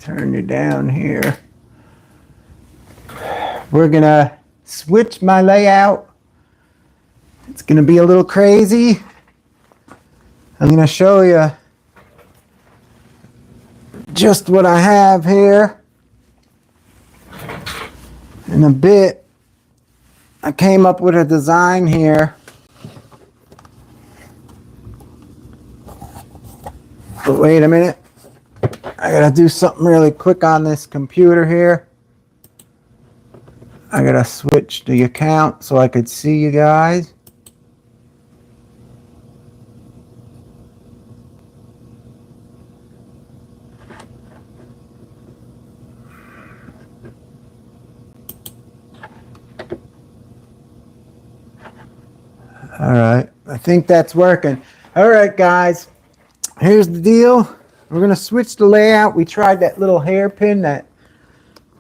turn you down here. We're gonna switch my layout. It's gonna be a little crazy. I'm gonna show you just what I have here. In a bit, I came up with a design here. But wait a minute. I gotta do something really quick on this computer here. I gotta switch the account so I could see you guys. All right, I think that's working. All right, guys, here's the deal. We're gonna switch the layout. We tried that little hairpin, that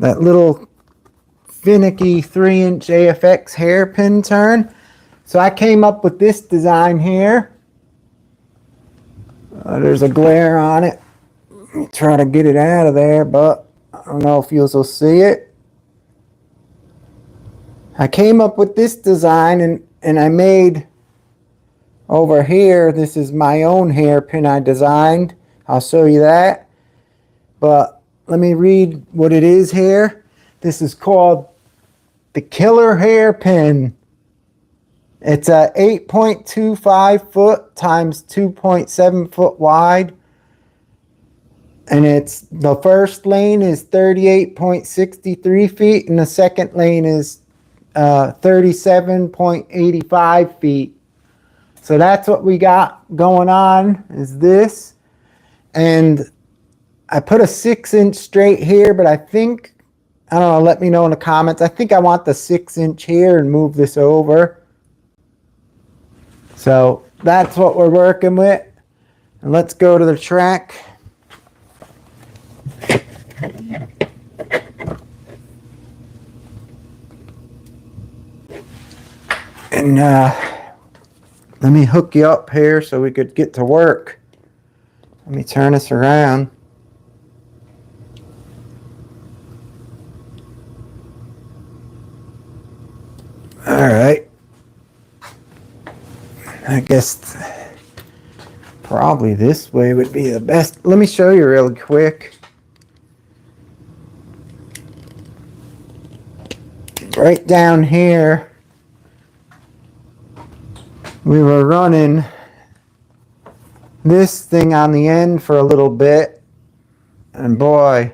little finicky 3-inch AFX hairpin turn. So I came up with this design here. There's a glare on it. Let me try to get it out of there, but I don't know if you'll see it. I came up with this design and I made over here, this is my own hairpin I designed. I'll show you that. But let me read what it is here. This is called the Killer Hairpin. It's a 8.25 foot times 2.7 foot wide. And it's the first lane is 38.63 feet and the second lane is 37.85 feet. So that's what we got going on, is this. And I put a 6-inch straight here, but I think, I don't know, let me know in the comments. I think I want the 6-inch here and move this over. So that's what we're working with. And let's go to the track. And let me hook you up here so we could get to work. Let me turn this around. All right. I guess probably this way would be the best. Let me show you real quick. Right down here, we were running this thing on the end for a little bit, and boy,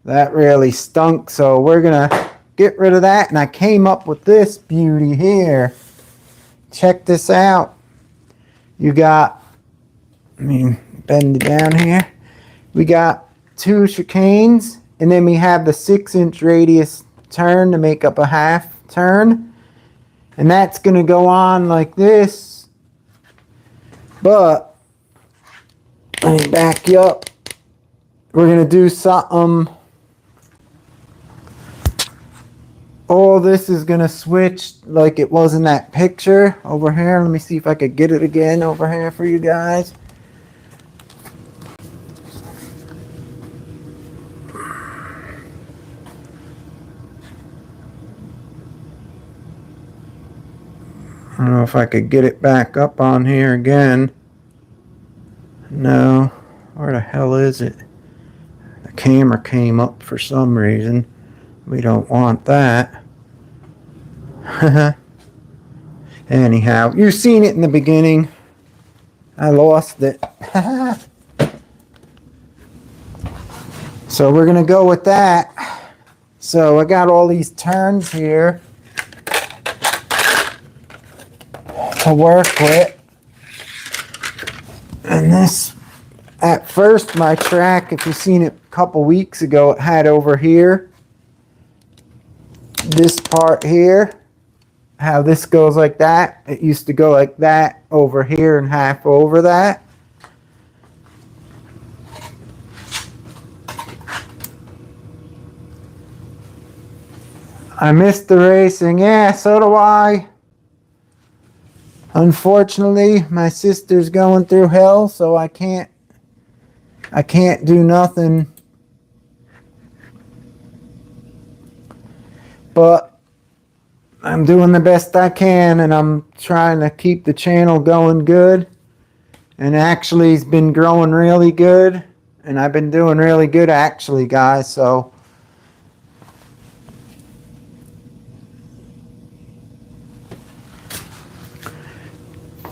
that really stunk. So we're gonna get rid of that, and I came up with this beauty here. Check this out. You got, let me bend it down here. We got 2 chicanes, and then we have the 6-inch radius turn to make up a half turn. And that's going to go on like this. But let me back you up. We're going to do something. All this is going to switch like it was in that picture over here. Let me see if I could get it again over here for you guys. I don't know if I could get it back up on here again. No. Where the hell is it? The camera came up for some reason. We don't want that. Anyhow, you've seen it in the beginning. I lost it. So we're going to go with that. So I got all these turns here to work with. And this, at first, my track, if you've seen it a couple weeks ago, it had over here this part here, how this goes like that. It used to go like that over here and half over that. I missed the racing. Yeah, so do I. Unfortunately, my sister's going through hell, so I can't do nothing but I'm doing the best I can, and I'm trying to keep the channel going good. And actually, it's been growing really good, and I've been doing really good actually, guys. So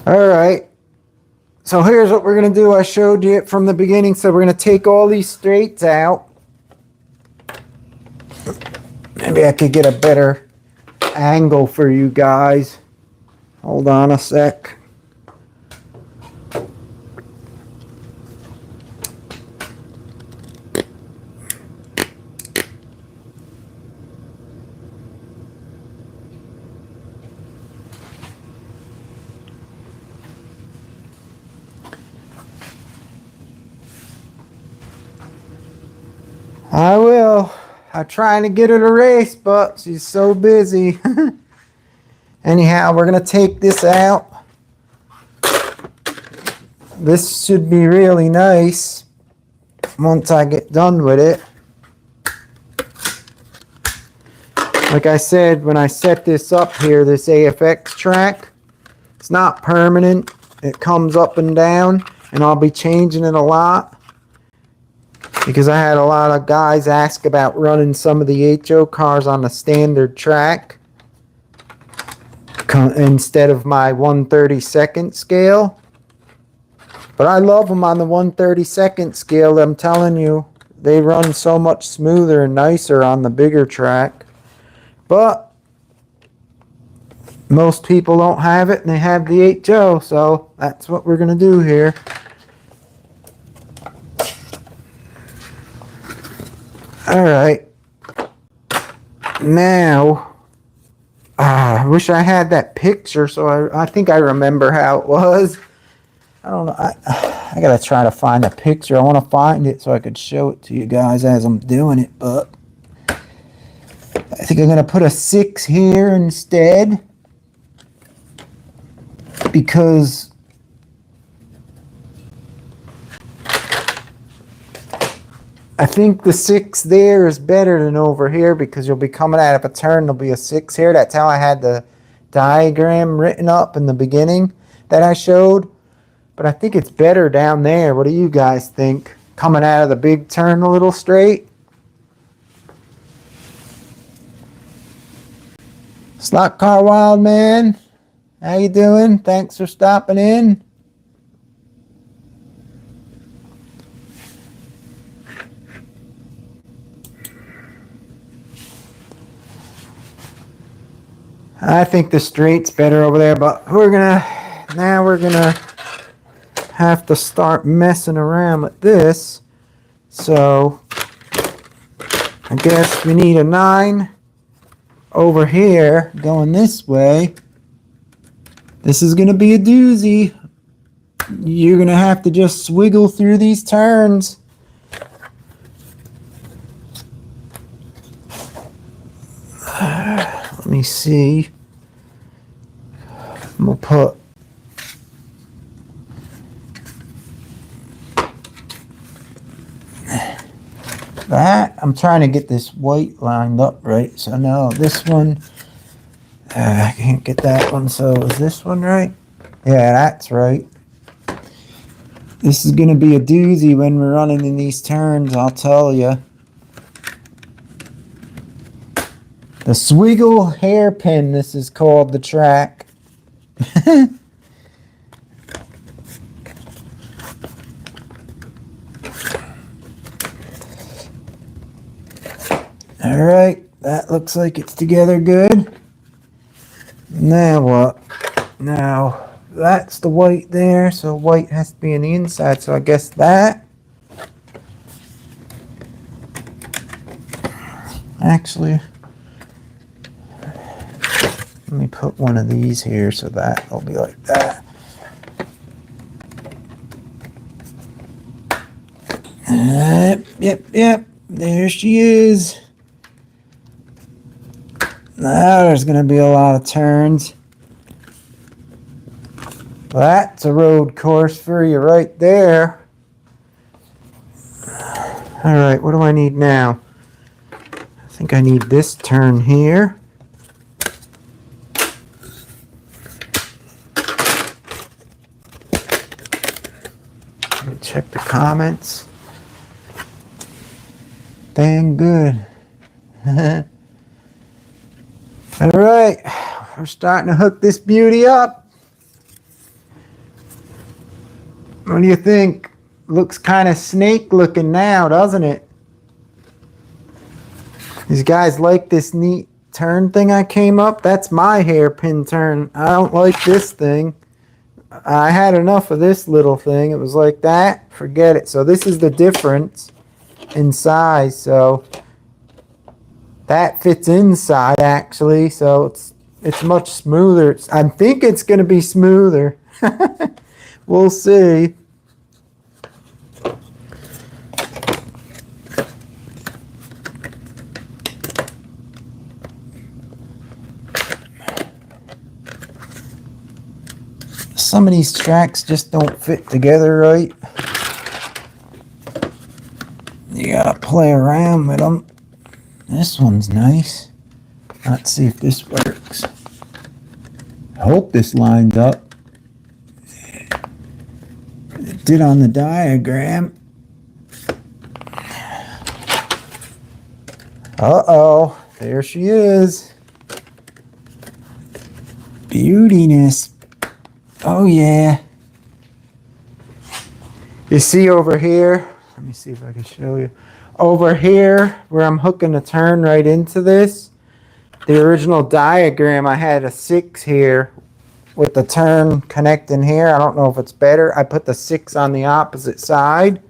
all right. So here's what we're going to do. I showed you it from the beginning. So we're going to take all these straights out. Maybe I could get a better angle for you guys. Hold on a sec. I will. I'm trying to get her to race, but she's so busy. Anyhow, we're going to take this out. This should be really nice once I get done with it. Like I said, when I set this up here, this AFX track, it's not permanent. It comes up and down, and I'll be changing it a lot. Because I had a lot of guys ask about running some of the HO cars on the standard track instead of my 1/32 scale. But I love them on the 1/32 scale. I'm telling you, they run so much smoother and nicer on the bigger track. But most people don't have it, and they have the HO, so that's what we're going to do here. Alright, now, I wish I had that picture, so I think I remember how it was. I don't know, I gotta try to find a picture. I want to find it so I could show it to you guys as I'm doing it, but I think I'm gonna put a 6 here instead, because I think the 6 there is better than over here, because you'll be coming out of a turn, there'll be a 6 here. That's how I had the diagram written up in the beginning that I showed. But I think it's better down there. What do you guys think? Coming out of the big turn a little straight? Slot Car Wild Man, how you doing? Thanks for stopping in. I think the straight's better over there, but we're gonna have to start messing around with this. So I guess we need a 9 over here going this way. This is gonna be a doozy. You're gonna have to just swiggle through these turns. Let me see. I'm gonna put that. I'm trying to get this white lined up right. So no, this one, I can't get that one. So is this one right? Yeah, that's right. This is gonna be a doozy when we're running in these turns, I'll tell you. The Swiggle Hairpin, this is called the track. Alright, that looks like it's together good. Now what? Now, that's the white there, so white has to be on the inside, so I guess that. Actually, let me put one of these here so that will be like that. Yep. There she is. Now there's going to be a lot of turns. That's a road course for you right there. Alright, what do I need now? I think I need this turn here. check the comments. Dang good. All right, we're starting to hook this beauty up. What do you think? Looks kind of snake looking now, doesn't it? These guys like this neat turn thing I came up. That's my hairpin turn. I don't like this thing. I had enough of this little thing. It was like that. Forget it. So this is the difference in size. So that fits inside actually. So it's much smoother. I think it's going to be smoother. We'll see. Some of these tracks just don't fit together right. You gotta play around with them. This one's nice. Let's see if this works. I hope this lines up. It did on the diagram. Uh-oh, there she is. Beautiness. Oh yeah. You see over here, let me see if I can show you. Over here, where I'm hooking the turn right into this, the original diagram, I had a 6 here with the turn connecting here. I don't know if it's better. I put the 6 on the opposite side.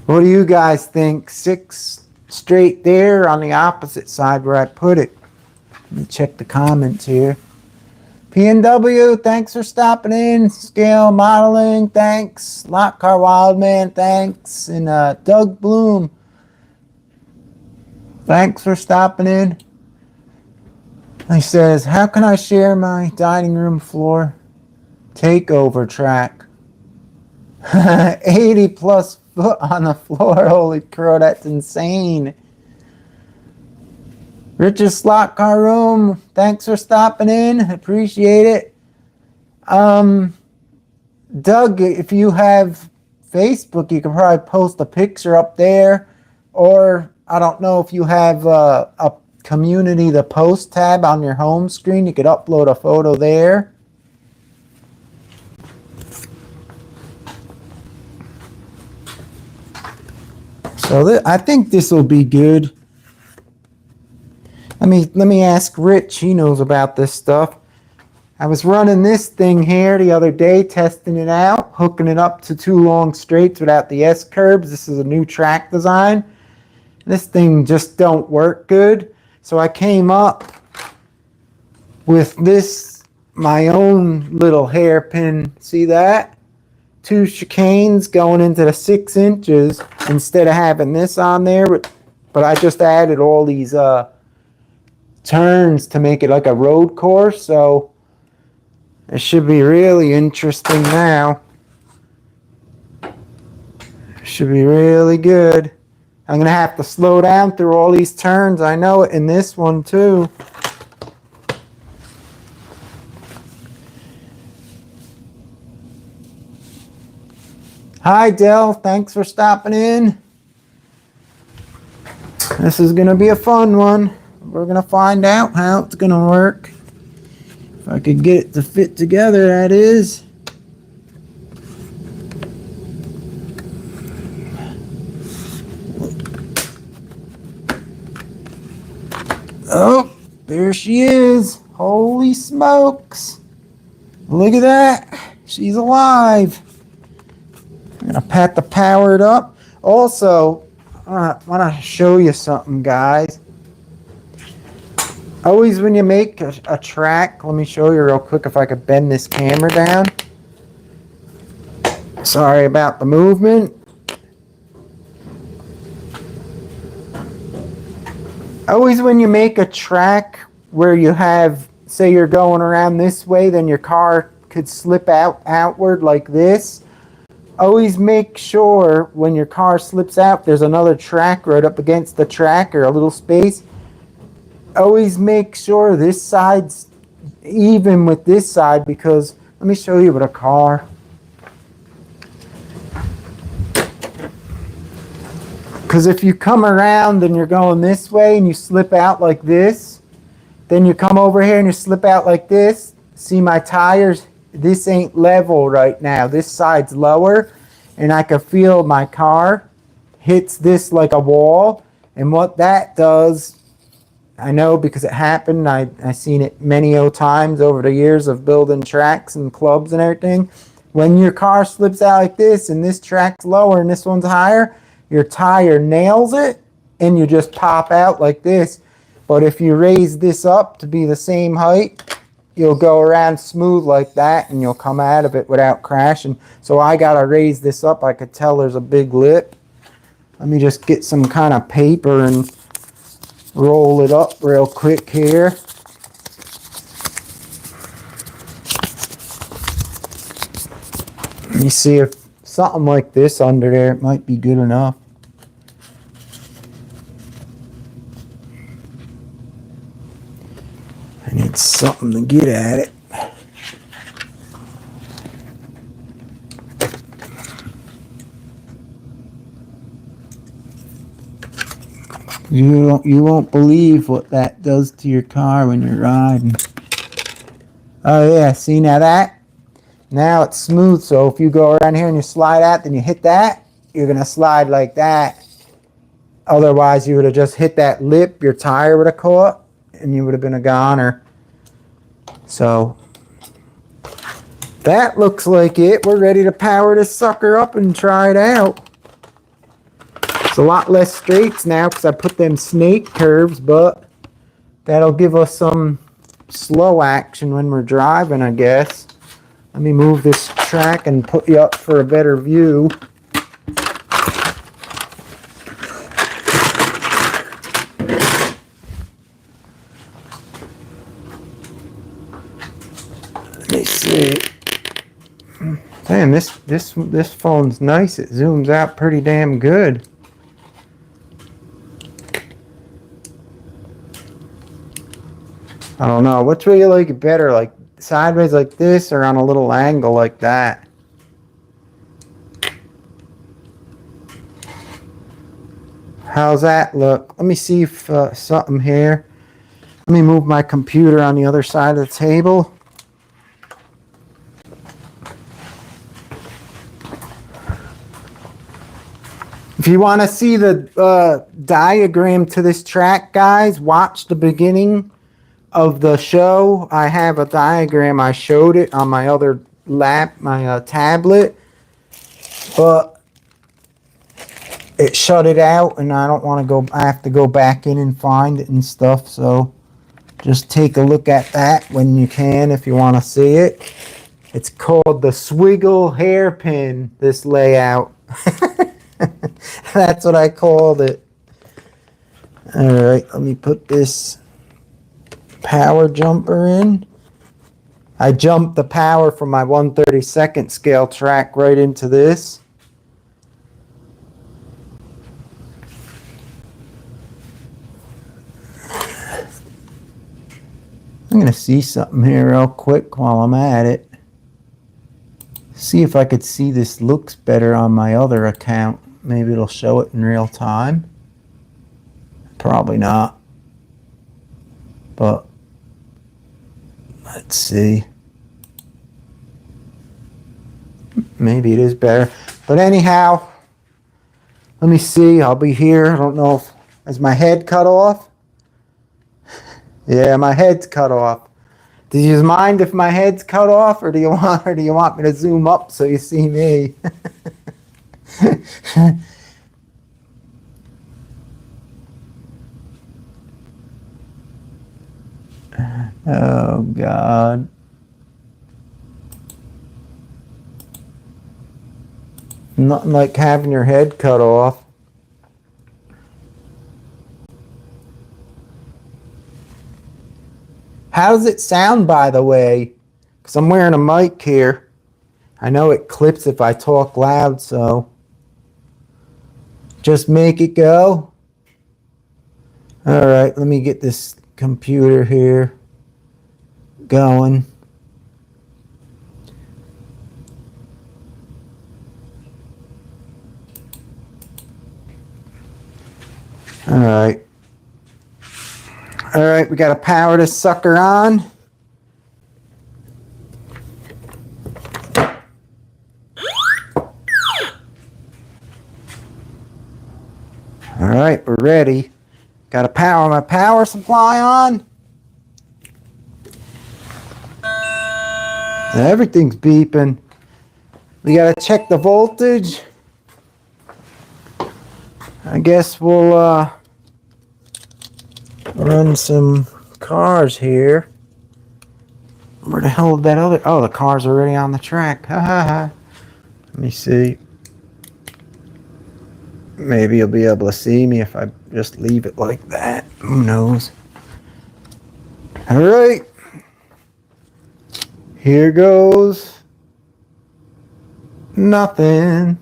What do you guys think? 6 straight there on the opposite side where I put it. Let me check the comments here. PNW, thanks for stopping in. Scale Modeling, thanks. Lot Car Wildman, thanks. And Doug Bloom, thanks for stopping in. He says, how can I share my dining room floor takeover track? 80 plus foot on the floor. Holy crow, that's insane. Richard Slot Car Room, thanks for stopping in. Appreciate it. Doug, if you have Facebook, you can probably post a picture up there. Or I don't know if you have a community, the post tab on your home screen. You could upload a photo there. So I think this will be good. Let me ask Rich. He knows about this stuff. I was running this thing here the other day, testing it out, hooking it up to 2 long straights without the S-curbs. This is a new track design. This thing just don't work good. So I came up with this, my own little hairpin. See that? 2 chicanes going into the 6 inches instead of having this on there. But I just added all these turns to make it like a road course, so it should be really interesting now. Should be really good. I'm gonna have to slow down through all these turns. I know it in this one too. Hi Del, thanks for stopping in. This is gonna be a fun one. We're going to find out how it's going to work. If I could get it to fit together, that is. Oh, there she is. Holy smokes. Look at that. She's alive. I'm going to pat the powered up. Also, I want to show you something, guys. Always when you make a track, let me show you real quick if I could bend this camera down. Sorry about the movement. Always when you make a track where you have, say you're going around this way, then your car could slip outward like this. Always make sure when your car slips out, there's another track right up against the track or a little space. Always make sure this side's even with this side, because let me show you with a car. Because if you come around and you're going this way and you slip out like this, then you come over here and you slip out like this. See my tires? This ain't level right now. This side's lower, and I can feel my car hits this like a wall. And what that does, I know because it happened. I seen it many times over the years of building tracks and clubs and everything. When your car slips out like this and this track's lower and this one's higher, your tire nails it and you just pop out like this. But if you raise this up to be the same height, you'll go around smooth like that and you'll come out of it without crashing. So I gotta raise this up. I could tell there's a big lip. Let me just get some kind of paper and roll it up real quick here. Let me see if something like this under there, it might be good enough. I need something to get at it. You won't believe what that does to your car when you're riding. Oh yeah, see now it's smooth, so if you go around here and you slide out, then you hit that, you're gonna slide like that. Otherwise you would have just hit that lip, your tire would have caught, and you would have been a goner. So that looks like it. We're ready to power this sucker up and try it out. It's a lot less straights now because I put them snake curves, but that'll give us some slow action when we're driving, I guess. Let me move this track and put you up for a better view. Let me see. Man, this phone's nice. It zooms out pretty damn good. I don't know. Which way you like it better? Like sideways like this or on a little angle like that? How's that look? Let me see if something here. Let me move my computer on the other side of the table. If you want to see the diagram to this track, guys, watch the beginning of the show. I have a diagram. I showed it on my other my tablet, but it shut it out, and I don't want to go. I have to go back in and find it and stuff. So just take a look at that when you can, if you want to see it. It's called the Swiggle hairpin. This layout. That's what I called it. All right, let me put this power jumper in. I jumped the power from my 1/32 scale track right into this. I'm gonna see something here real quick while I'm at it. See if I could see this looks better on my other account. Maybe it'll show it in real time. Probably not. But let's see. Maybe it is better. But anyhow, let me see. I'll be here. I don't know if is my head cut off. Yeah, my head's cut off. Do you mind if my head's cut off, or do you want me to zoom up so you see me? Oh God. Nothing like having your head cut off. How does it sound, by the way? Because I'm wearing a mic here. I know it clips if I talk loud, so just make it go. All right, let me get this computer here going. All right. All right, we got to power this sucker on. All right, we're ready. Got to power my power supply on. Everything's beeping. We got to check the voltage. I guess we'll run some cars here. Where the hell did that other... Oh, the car's already on the track. Ha ha ha. Let me see. Maybe you'll be able to see me if I just leave it like that. Who knows? All right. Here goes nothing.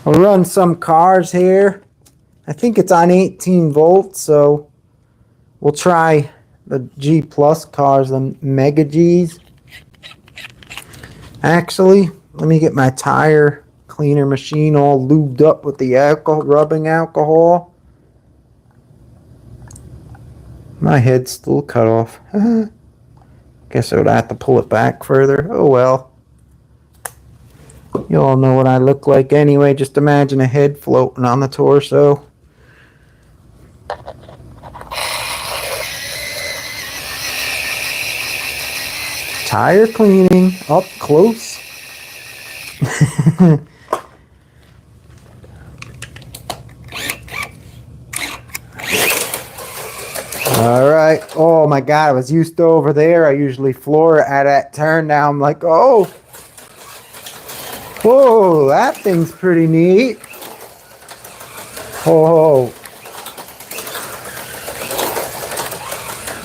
I'll run some cars here. I think it's on 18 volts, so we'll try the G plus cars, the Mega Gs. Actually, let me get my tire cleaner machine all lubed up with the alcohol, rubbing alcohol. My head's still cut off. Guess I would have to pull it back further. Oh well. You all know what I look like anyway. Just imagine a head floating on the torso. Tire cleaning up close. All right. Oh my God, I was used to over there. I usually floor it at that turn. Now I'm like, oh. Whoa, that thing's pretty neat. Oh.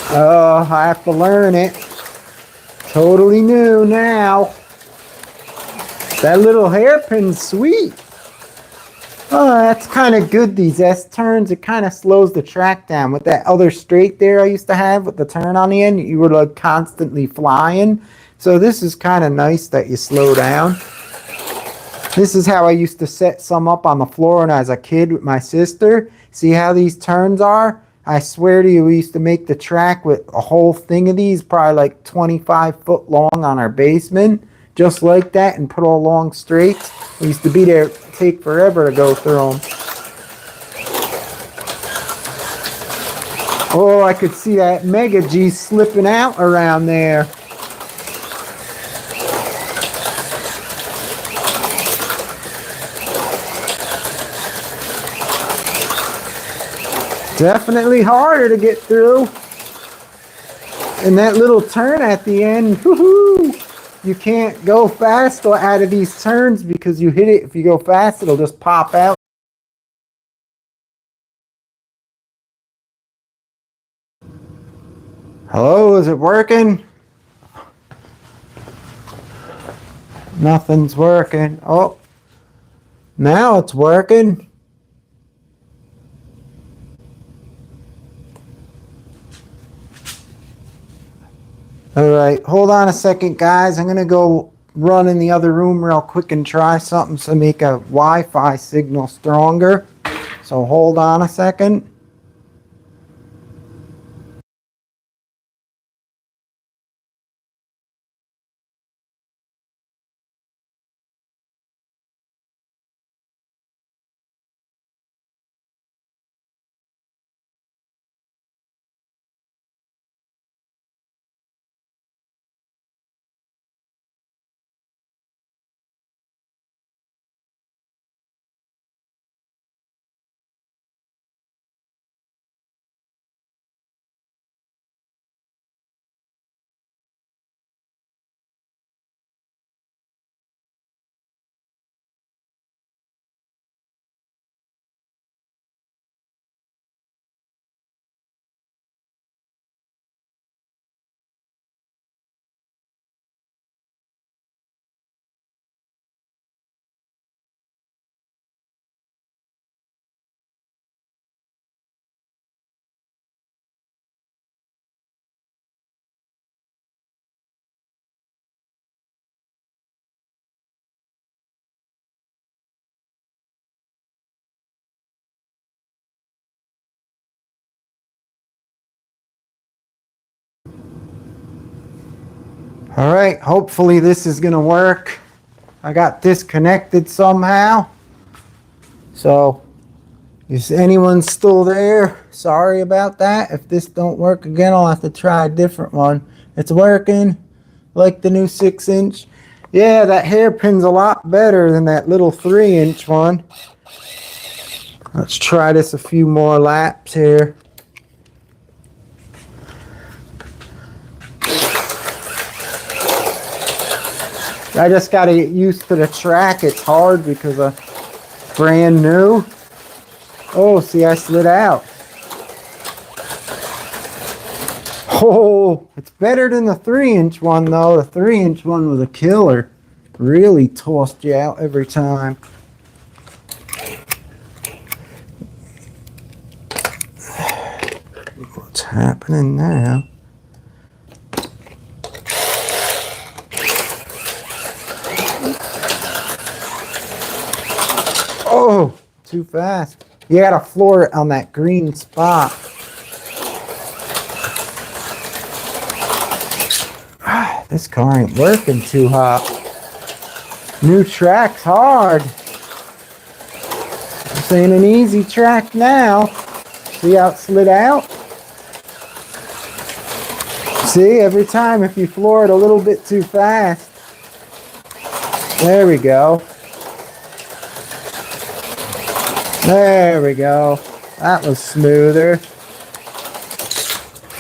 Oh, I have to learn it. Totally new now. That little hairpin's sweet. Oh, that's kind of good, these S-turns. It kind of slows the track down. With that other straight there I used to have with the turn on the end, you were like constantly flying. So this is kind of nice that you slow down. This is how I used to set some up on the floor when I was a kid with my sister. See how these turns are? I swear to you, we used to make the track with a whole thing of these, probably like 25 foot long on our basement. Just like that, and put all long straights. We used to be there, take forever to go through them. Oh, I could see that Mega G slipping out around there. Definitely harder to get through. And that little turn at the end, woohoo! You can't go fast out of these turns because you hit it. If you go fast, it'll just pop out. Hello, is it working? Nothing's working. Oh, now it's working. All right, hold on a second, guys. I'm going to go run in the other room real quick and try something to make a Wi-Fi signal stronger. So hold on a second. All right, hopefully this is gonna work. I got disconnected somehow. So, is anyone still there? Sorry about that. If this don't work again, I'll have to try a different one. It's working, like the new 6-inch. Yeah, that hairpin's a lot better than that little 3-inch one. Let's try this a few more laps here. I just got to get used to the track. It's hard because I'm brand new. Oh, see, I slid out. Oh, it's better than the 3-inch one, though. The 3-inch one was a killer. Really tossed you out every time. What's happening now? Oh, too fast. You gotta floor it on that green spot. This car ain't working too hot. New track's hard. This ain't an easy track now. See how it slid out? See, every time if you floor it a little bit too fast. There we go. There we go. That was smoother.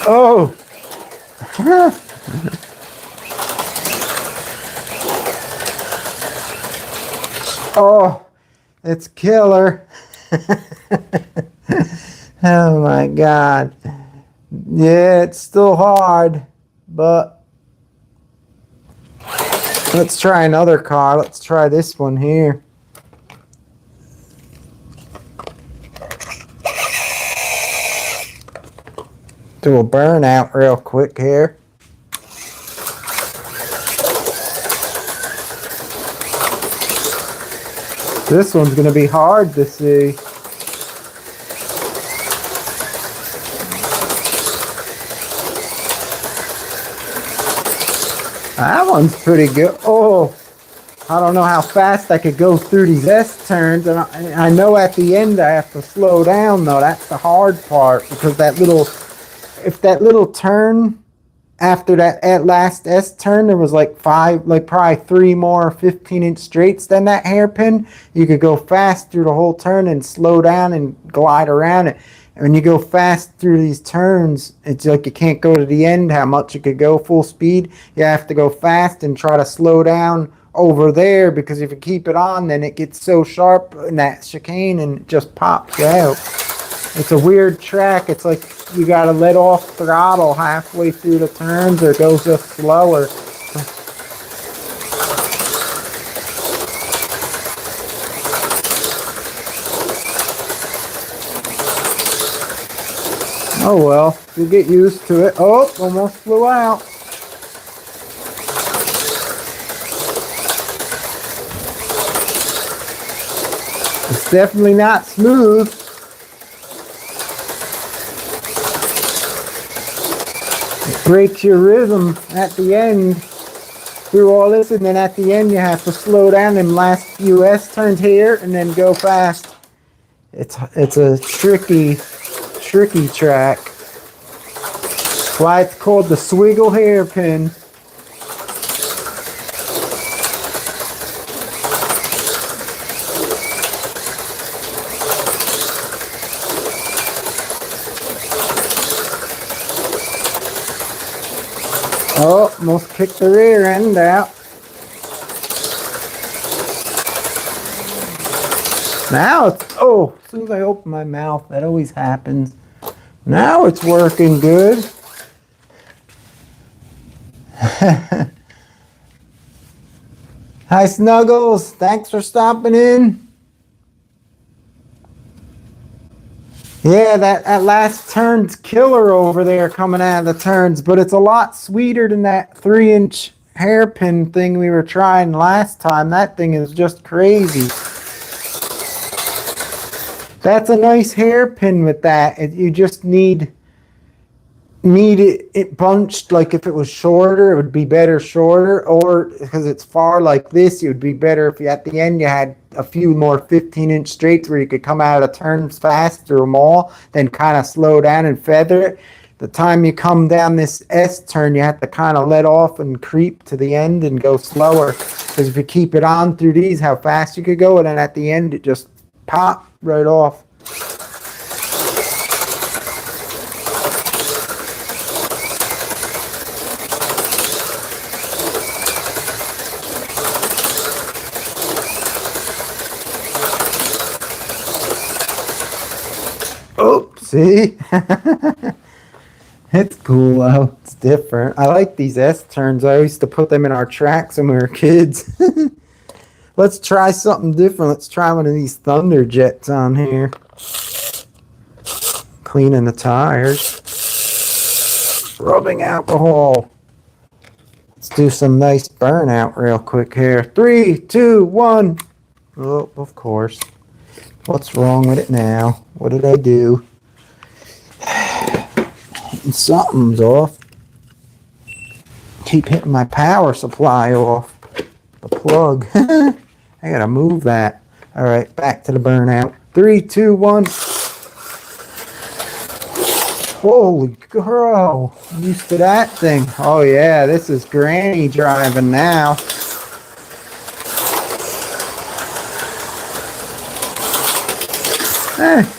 Oh! Oh, it's killer. Oh my God. Yeah, it's still hard, but let's try another car. Let's try this one here. Do a burnout real quick here. This one's going to be hard to see. That one's pretty good. Oh, I don't know how fast I could go through these S-turns. And I know at the end I have to slow down, though. That's the hard part, because if that little turn after that last S-turn, there was probably 3 more 15-inch straights than that hairpin. You could go fast through the whole turn and slow down and glide around it. And when you go fast through these turns, it's like you can't go to the end how much you could go full speed. You have to go fast and try to slow down over there, because if you keep it on, then it gets so sharp in that chicane and it just pops you out. It's a weird track. It's like you got to let off throttle halfway through the turns, or it goes just slower. Oh well, you'll get used to it. Oh, almost flew out. It's definitely not smooth. Breaks your rhythm at the end through all this, and then at the end you have to slow down them last few S-turns here and then go fast. It's a tricky track. That's why it's called the Swiggle hairpin. Oh, almost kicked the rear end out. Now it's, oh, as soon as I open my mouth, that always happens. Now it's working good. Hi, Snuggles. Thanks for stopping in. Yeah, that last turn's killer over there coming out of the turns, but it's a lot sweeter than that 3-inch hairpin thing we were trying last time. That thing is just crazy. That's a nice hairpin with that. You just need need it bunched. Like if it was shorter, it would be better shorter, or because it's far like this, it would be better if you at the end you had a few more 15-inch straights where you could come out of the turns fast through them all, then kind of slow down and feather it. The time you come down this S turn, you have to kind of let off and creep to the end and go slower, because if you keep it on through these, how fast you could go, and then at the end it just pop right off. Oh, see? It's cool though. It's different. I like these S turns. I used to put them in our tracks when we were kids. Let's try something different. Let's try one of these Thunder Jets on here. Cleaning the tires. Rubbing alcohol. Let's do some nice burnout real quick here. 3, 2, 1. Oh, of course. What's wrong with it now? What did I do? Something's off. Keep hitting my power supply off. The plug. I gotta move that. Alright, back to the burnout. 3, 2, 1. Holy crow. I'm used to that thing. Oh yeah, this is granny driving now.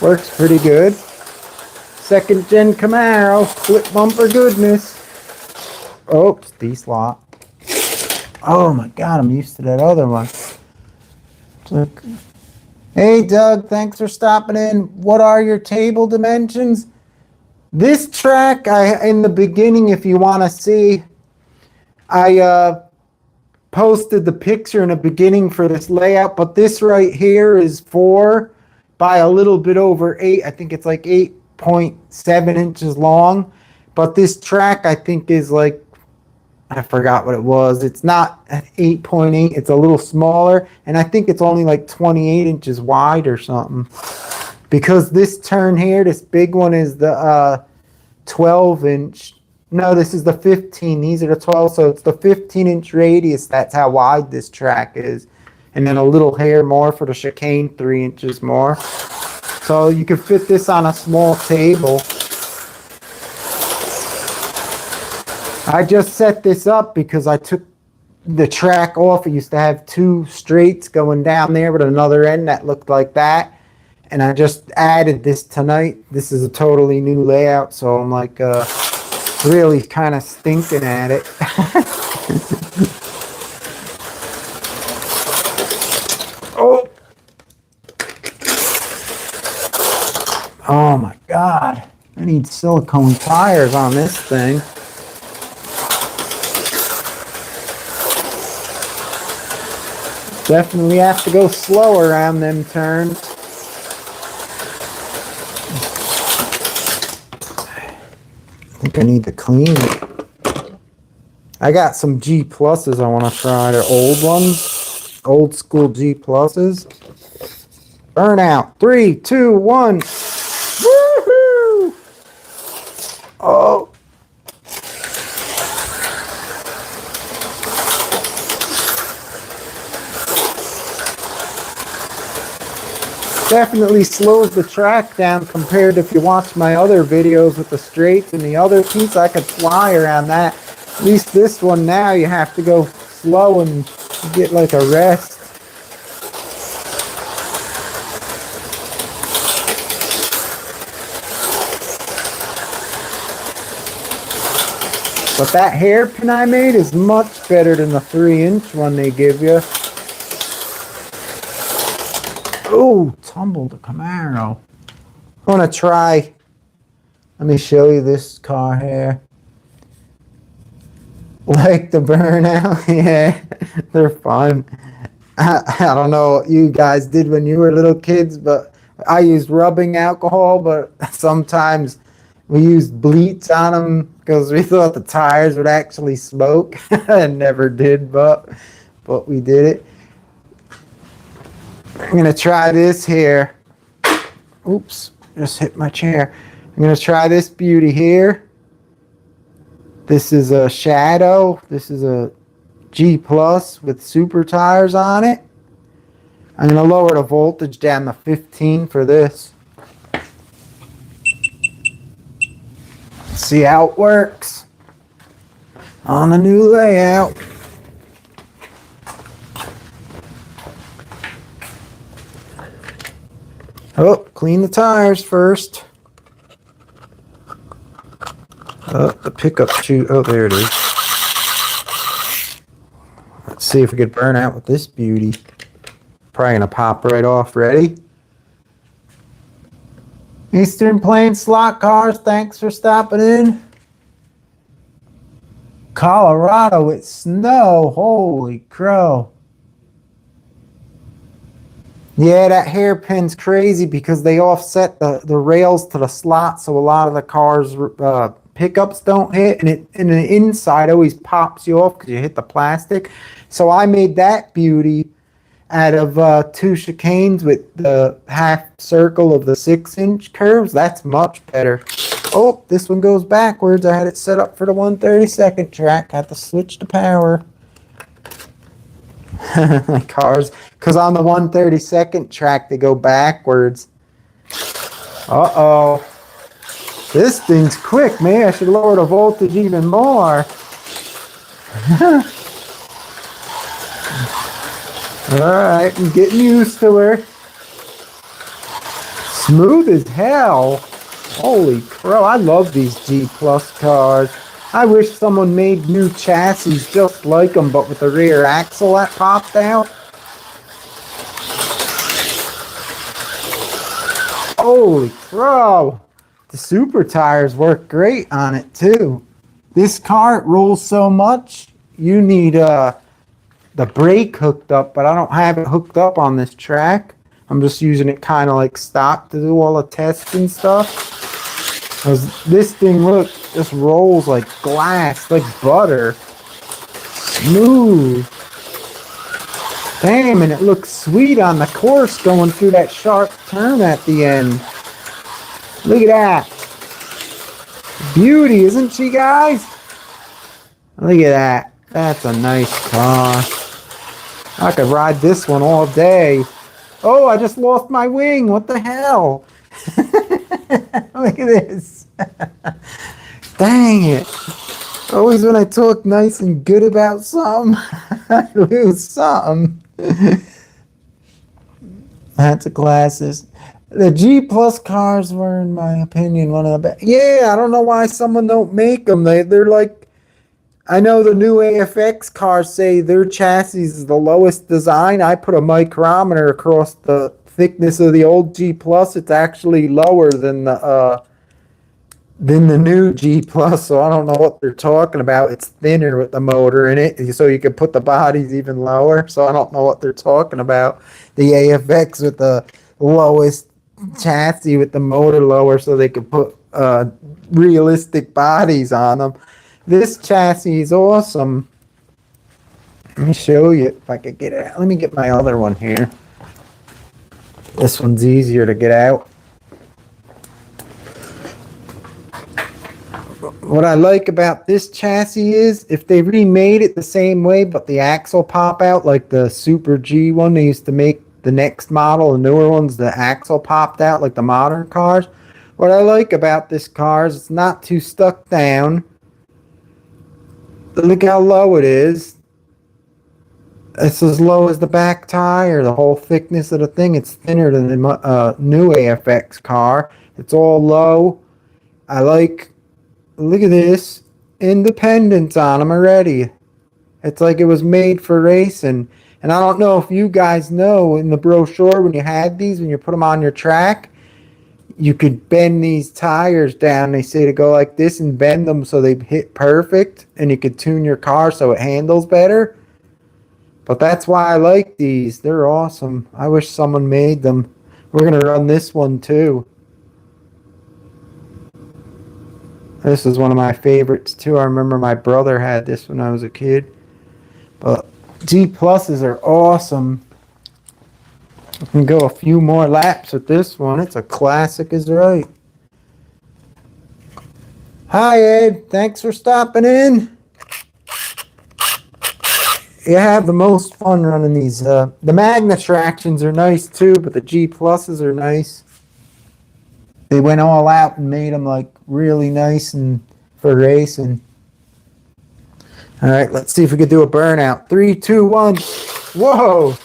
Works pretty good. Second gen Camaro, split bumper goodness. Oops, D-slot. Oh my god, I'm used to that other one. Look. Hey Doug, thanks for stopping in. What are your table dimensions? This track, in the beginning, if you want to see, I posted the picture in the beginning for this layout, but this right here is 4 by a little bit over 8. I think it's like 8.7 inches long. But this track, I think, is like, I forgot what it was. It's not 8.8. It's a little smaller. And I think it's only like 28 inches wide or something. Because this turn here, this big one, is the 12-inch. No, this is the 15. These are the 12. So it's the 15-inch radius. That's how wide this track is. And then a little hair more for the chicane, 3 inches more. So you can fit this on a small table. I just set this up because I took the track off. It used to have 2 straights going down there with another end that looked like that. And I just added this tonight. This is a totally new layout. So I'm like really kind of stinking at it. Oh. Oh my god. I need silicone tires on this thing. Definitely have to go slower around them turns. I think I need to clean it. I got some G pluses I want to try. They're old ones. Old school G pluses. Burnout. 3, 2, 1. Woohoo! Oh. Definitely slows the track down compared to if you watch my other videos with the straights and the other piece. I could fly around that. At least this one now you have to go slow and get like a rest. But that hairpin I made is much better than the 3-inch one they give you. Oh, tumbled the Camaro. I want to try. Let me show you this car here. Like the burnout. Yeah, they're fun. I don't know what you guys did when you were little kids, but I used rubbing alcohol, but sometimes we used bleach on them because we thought the tires would actually smoke. And never did, but we did it. I'm going to try this here. Oops, just hit my chair. I'm going to try this beauty here. This is a Shadow. This is a G Plus with super tires on it. I'm going to lower the voltage down to 15 for this. See how it works on the new layout. Oh, clean the tires first. Oh, the pickup shoe. Oh, there it is. Let's see if we could burn out with this beauty. Probably gonna pop right off. Ready? Eastern Plains Slot Cars, thanks for stopping in. Colorado with snow. Holy crow. Yeah, that hairpin's crazy because they offset the rails to the slot, so a lot of the cars pickups don't hit, and the inside always pops you off because you hit the plastic. So I made that beauty out of 2 chicanes with the half circle of the 6-inch curves. That's much better. Oh, this one goes backwards. I had it set up for the 132nd track. Had to switch to power. Cars, because on the 132nd track they go backwards. Uh-oh. This thing's quick, man. I should lower the voltage even more. Alright, I'm getting used to her. Smooth as hell. Holy crow, I love these G Plus cars. I wish someone made new chassis just like them, but with the rear axle that popped out. Holy crow. The super tires work great on it too. This car, it rolls so much, you need the brake hooked up, but I don't have it hooked up on this track. I'm just using it kind of like stock to do all the tests and stuff. Because this thing, look, just rolls like glass, like butter. Smooth. Damn, and it looks sweet on the course going through that sharp turn at the end. Look at that. Beauty, isn't she, guys? Look at that. That's a nice car. I could ride this one all day. Oh, I just lost my wing. What the hell? Look at this. Dang it. Always when I talk nice and good about something, I lose something. That's a glasses. The G Plus cars were, in my opinion, one of the best. Yeah, I don't know why someone don't make them. They're like, I know the new AFX cars say their chassis is the lowest design. I put a micrometer across the thickness of the old G Plus. It's actually lower than the new G Plus, so I don't know what they're talking about. It's thinner with the motor in it, so you can put the bodies even lower. So I don't know what they're talking about. The AFX with the lowest chassis with the motor lower, so they could put realistic bodies on them. This chassis is awesome. Let me show you if I could get it out. Let me get my other one here. This one's easier to get out. What I like about this chassis is if they remade it the same way, but the axle pop out like the Super G one they used to make, the next model, the newer ones, the axle popped out like the modern cars. What I like about this car is it's not too stuck down. Look how low it is. It's as low as the back tire, the whole thickness of the thing. It's thinner than the new AFX car. It's all low. I like, look at this, independence on them already. It's like it was made for racing. And I don't know if you guys know, in the brochure when you had these, when you put them on your track, you could bend these tires down. They say to go like this and bend them so they hit perfect, and you could tune your car so it handles better. But that's why I like these. They're awesome. I wish someone made them. We're going to run this one too. This is one of my favorites too. I remember my brother had this when I was a kid. But G Pluses are awesome. I can go a few more laps with this one. It's a classic as right. Hi, Ed. Thanks for stopping in. You have the most fun running these. The Magna tractions are nice too, but the G pluses are nice. They went all out and made them like really nice and for racing. All right, let's see if we could do a burnout. 3, 2, 1. Whoa!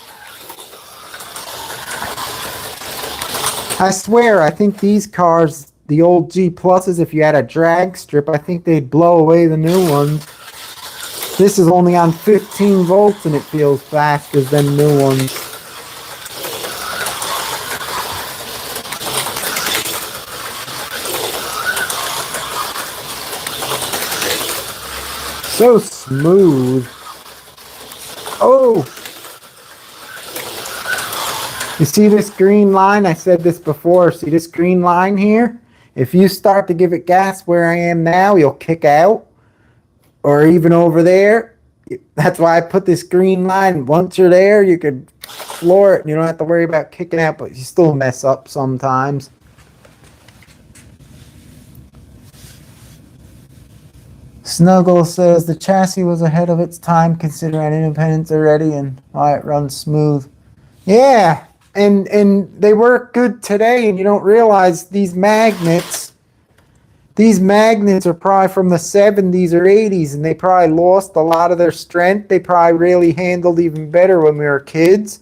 I swear, I think these cars, the old G pluses, if you had a drag strip, I think they'd blow away the new ones. This is only on 15 volts and it feels faster than new ones. So smooth. Oh! You see this green line? I said this before. See this green line here? If you start to give it gas where I am now, you'll kick out. Or even over there. That's why I put this green line. Once you're there, you could floor it and you don't have to worry about kicking out, but you still mess up sometimes. Snuggle says the chassis was ahead of its time considering independence already and why it runs smooth. Yeah, and they work good today, and you don't realize these magnets are probably from the 70s or 80s, and they probably lost a lot of their strength. They probably really handled even better when we were kids.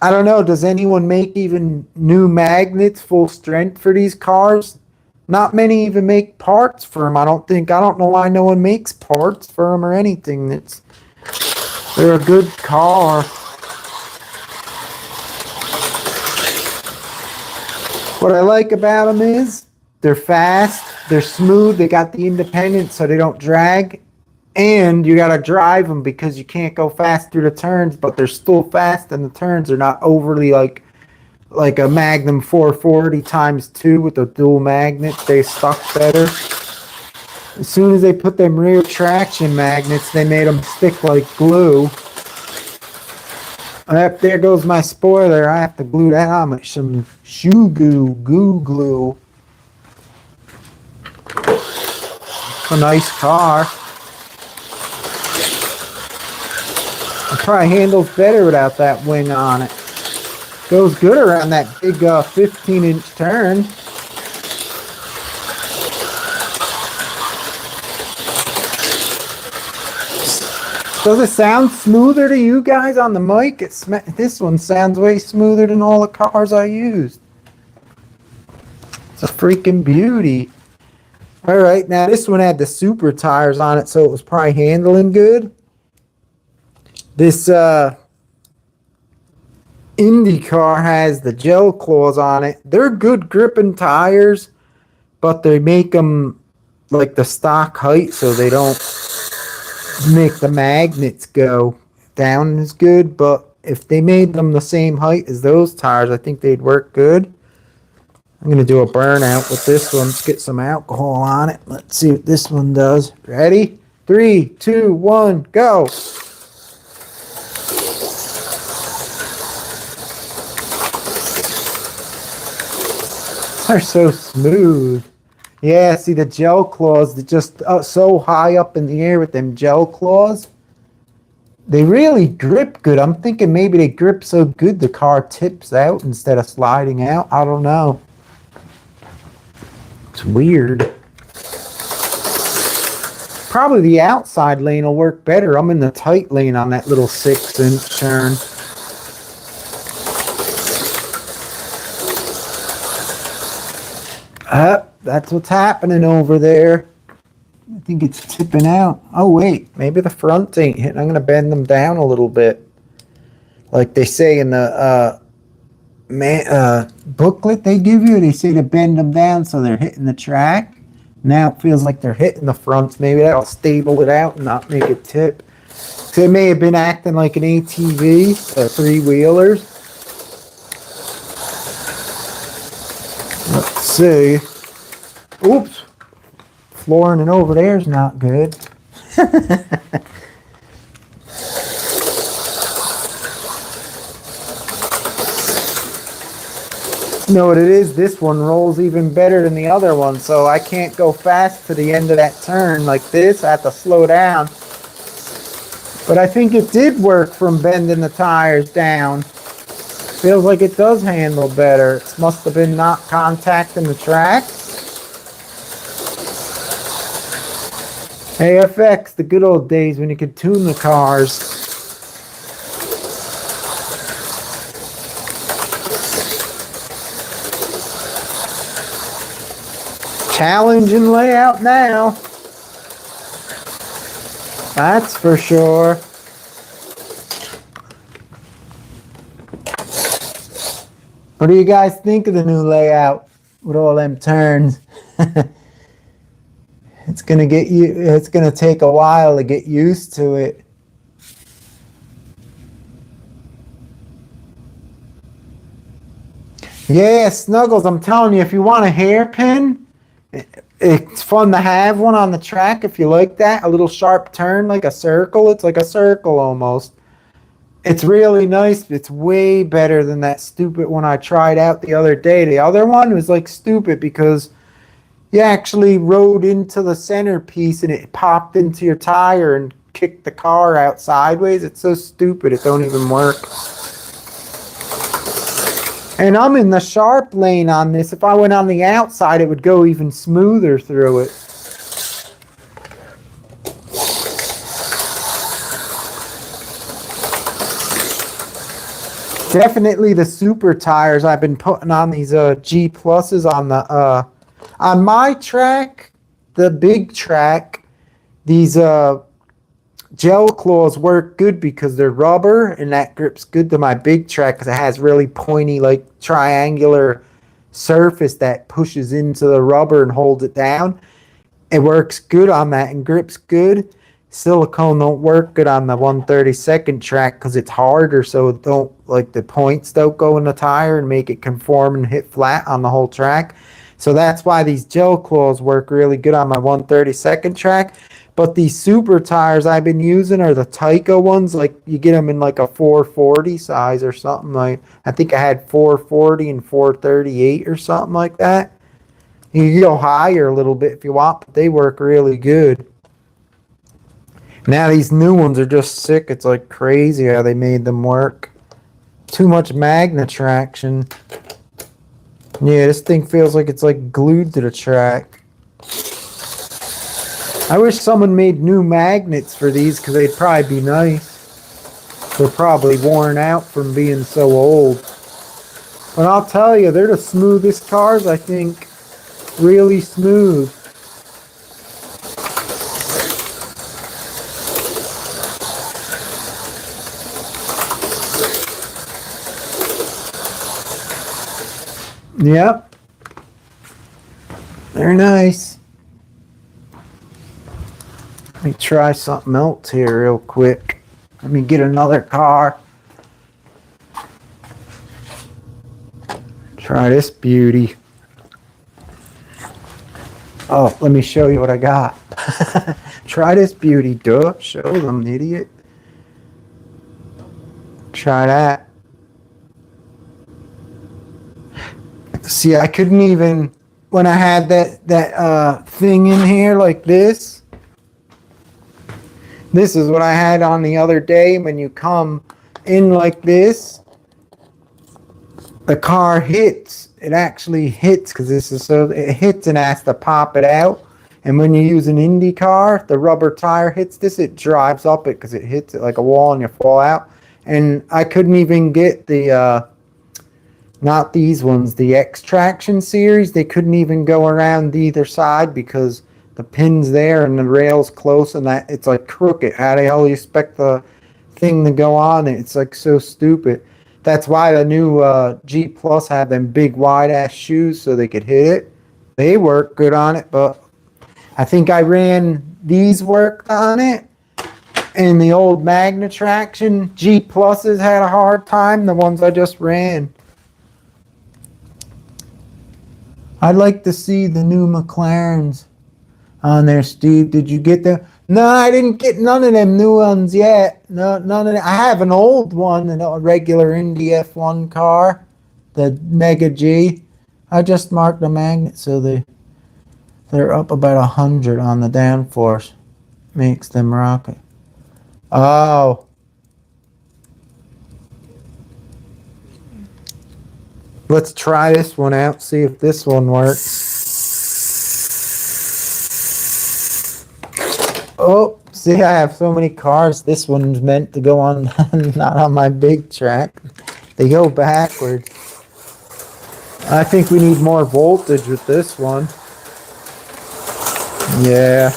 I don't know, does anyone make even new magnets full strength for these cars? Not many even make parts for them, I don't think. I don't know why no one makes parts for them or anything. They're a good car. What I like about them is they're fast, they're smooth, they got the independence so they don't drag, and you gotta drive them because you can't go fast through the turns, but they're still fast and the turns are not overly like a Magnum 440 times 2 with the dual magnets. They stuck better. As soon as they put them rear traction magnets, they made them stick like glue. There goes my spoiler. I have to glue that on with some shoe glue. A nice car. It probably handles better without that wing on it. Goes good around that big 15-inch turn. Does it sound smoother to you guys on the mic? This one sounds way smoother than all the cars I used. It's a freaking beauty. All right, now this one had the super tires on it, so it was probably handling good. This IndyCar has the gel claws on it. They're good gripping tires, but they make them like the stock height so they don't make the magnets go down as good. But if they made them the same height as those tires, I think they'd work good. I'm going to do a burnout with this one. Let's get some alcohol on it. Let's see what this one does. Ready? 3, 2, 1, go. They're so smooth. Yeah, see the gel claws, they're just so high up in the air with them gel claws. They really grip good. I'm thinking maybe they grip so good the car tips out instead of sliding out. I don't know. It's weird. Probably the outside lane will work better. I'm in the tight lane on that little 6-inch turn. That's what's happening over there. I think it's tipping out. Oh, wait. Maybe the front ain't hitting. I'm going to bend them down a little bit. Like they say in the booklet they give you. They say to bend them down so they're hitting the track. Now it feels like they're hitting the fronts. Maybe that'll stable it out and not make it tip. So it may have been acting like an ATV, or three-wheelers. Let's see. Oops. Flooring it over there is not good. You know what it is? This one rolls even better than the other one, so I can't go fast to the end of that turn like this. I have to slow down. But I think it did work from bending the tires down. Feels like it does handle better. It must have been not contacting the track. AFX, the good old days when you could tune the cars. Challenging layout now. That's for sure. What do you guys think of the new layout with all them turns? It's gonna take a while to get used to it. Yeah, Snuggles, I'm telling you, if you want a hairpin, it's fun to have one on the track if you like that. A little sharp turn like a circle. It's like a circle almost. It's really nice. It's way better than that stupid one I tried out the other day. The other one was like stupid because you actually rode into the centerpiece and it popped into your tire and kicked the car out sideways. It's so stupid. It don't even work. And I'm in the sharp lane on this. If I went on the outside, it would go even smoother through it. Definitely the super tires I've been putting on these G pluses on the on my track, the big track. These gel claws work good because they're rubber and that grips good to my big track because it has really pointy like triangular surface that pushes into the rubber and holds it down. It works good on that and grips good. Silicone don't work good on the 132nd track because it's harder, so it don't like the points don't go in the tire and make it conform and hit flat on the whole track. So that's why these gel claws work really good on my 132nd track. But these super tires I've been using are the Tyco ones. Like you get them in like a 440 size or something. Like I think I had 440 and 438 or something like that. You can go higher a little bit if you want, but they work really good. Now these new ones are just sick. It's like crazy how they made them work. Too much magnet traction. Yeah, this thing feels like it's like glued to the track. I wish someone made new magnets for these because they'd probably be nice. They're probably worn out from being so old. But I'll tell you, they're the smoothest cars, I think. Really smooth. Yep. They're nice. Let me try something else here real quick. Let me get another car. Try this beauty. Oh, let me show you what I got. Try this beauty, duh. Show them, idiot. Try that. See, I couldn't even, when I had that thing in here like this. This is what I had on the other day. When you come in like this, the car hits. It actually hits because this is so it hits and has to pop it out. And when you use an Indy car, the rubber tire hits this, it drives up it because it hits it like a wall and you fall out. And I couldn't even get the not these ones, the X Traction series. They couldn't even go around either side because the pin's there and the rail's close and that it's like crooked. How the hell you expect the thing to go on it? It's like so stupid. That's why the new G Plus had them big wide ass shoes so they could hit it. They work good on it, but I think I ran these worked on it. And the old Magna Traction G Pluses had a hard time, the ones I just ran. I'd like to see the new McLarens on there, Steve. Did you get them? No, I didn't get none of them new ones yet. No, none of them. I have an old one, a regular Indy F1 car. the Mega G. I just marked the magnet so they're up about 100 on the downforce. Makes them rocket. Oh. Let's try this one out, see if this one works. Oh, see, I have so many cars. This one's meant to go on, not on my big track. They go backwards. I think we need more voltage with this one. Yeah.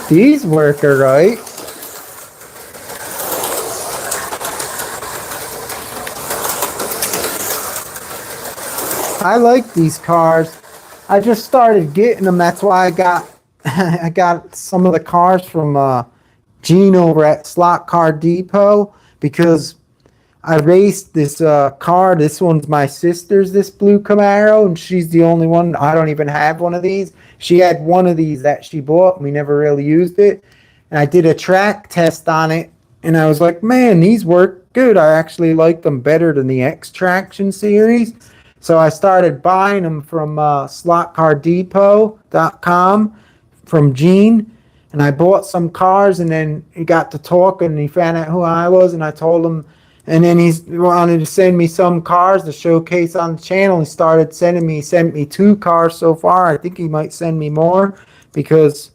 These work alright. I like these cars. I just started getting them. That's why I got I got some of the cars from Gene over at Slot Car Depot, because I raced this car. This one's my sister's, this blue Camaro, and she's the only one. I don't even have one of these. She had one of these that she bought, and we never really used it. And I did a track test on it, and I was like, man, these work good. I actually like them better than the X-Traction series. So I started buying them from slotcardepot.com from Gene. And I bought some cars, and then he got to talking, and he found out who I was, and I told him. And then he wanted to send me some cars to showcase on the channel. He started sent me 2 cars so far. I think he might send me more, because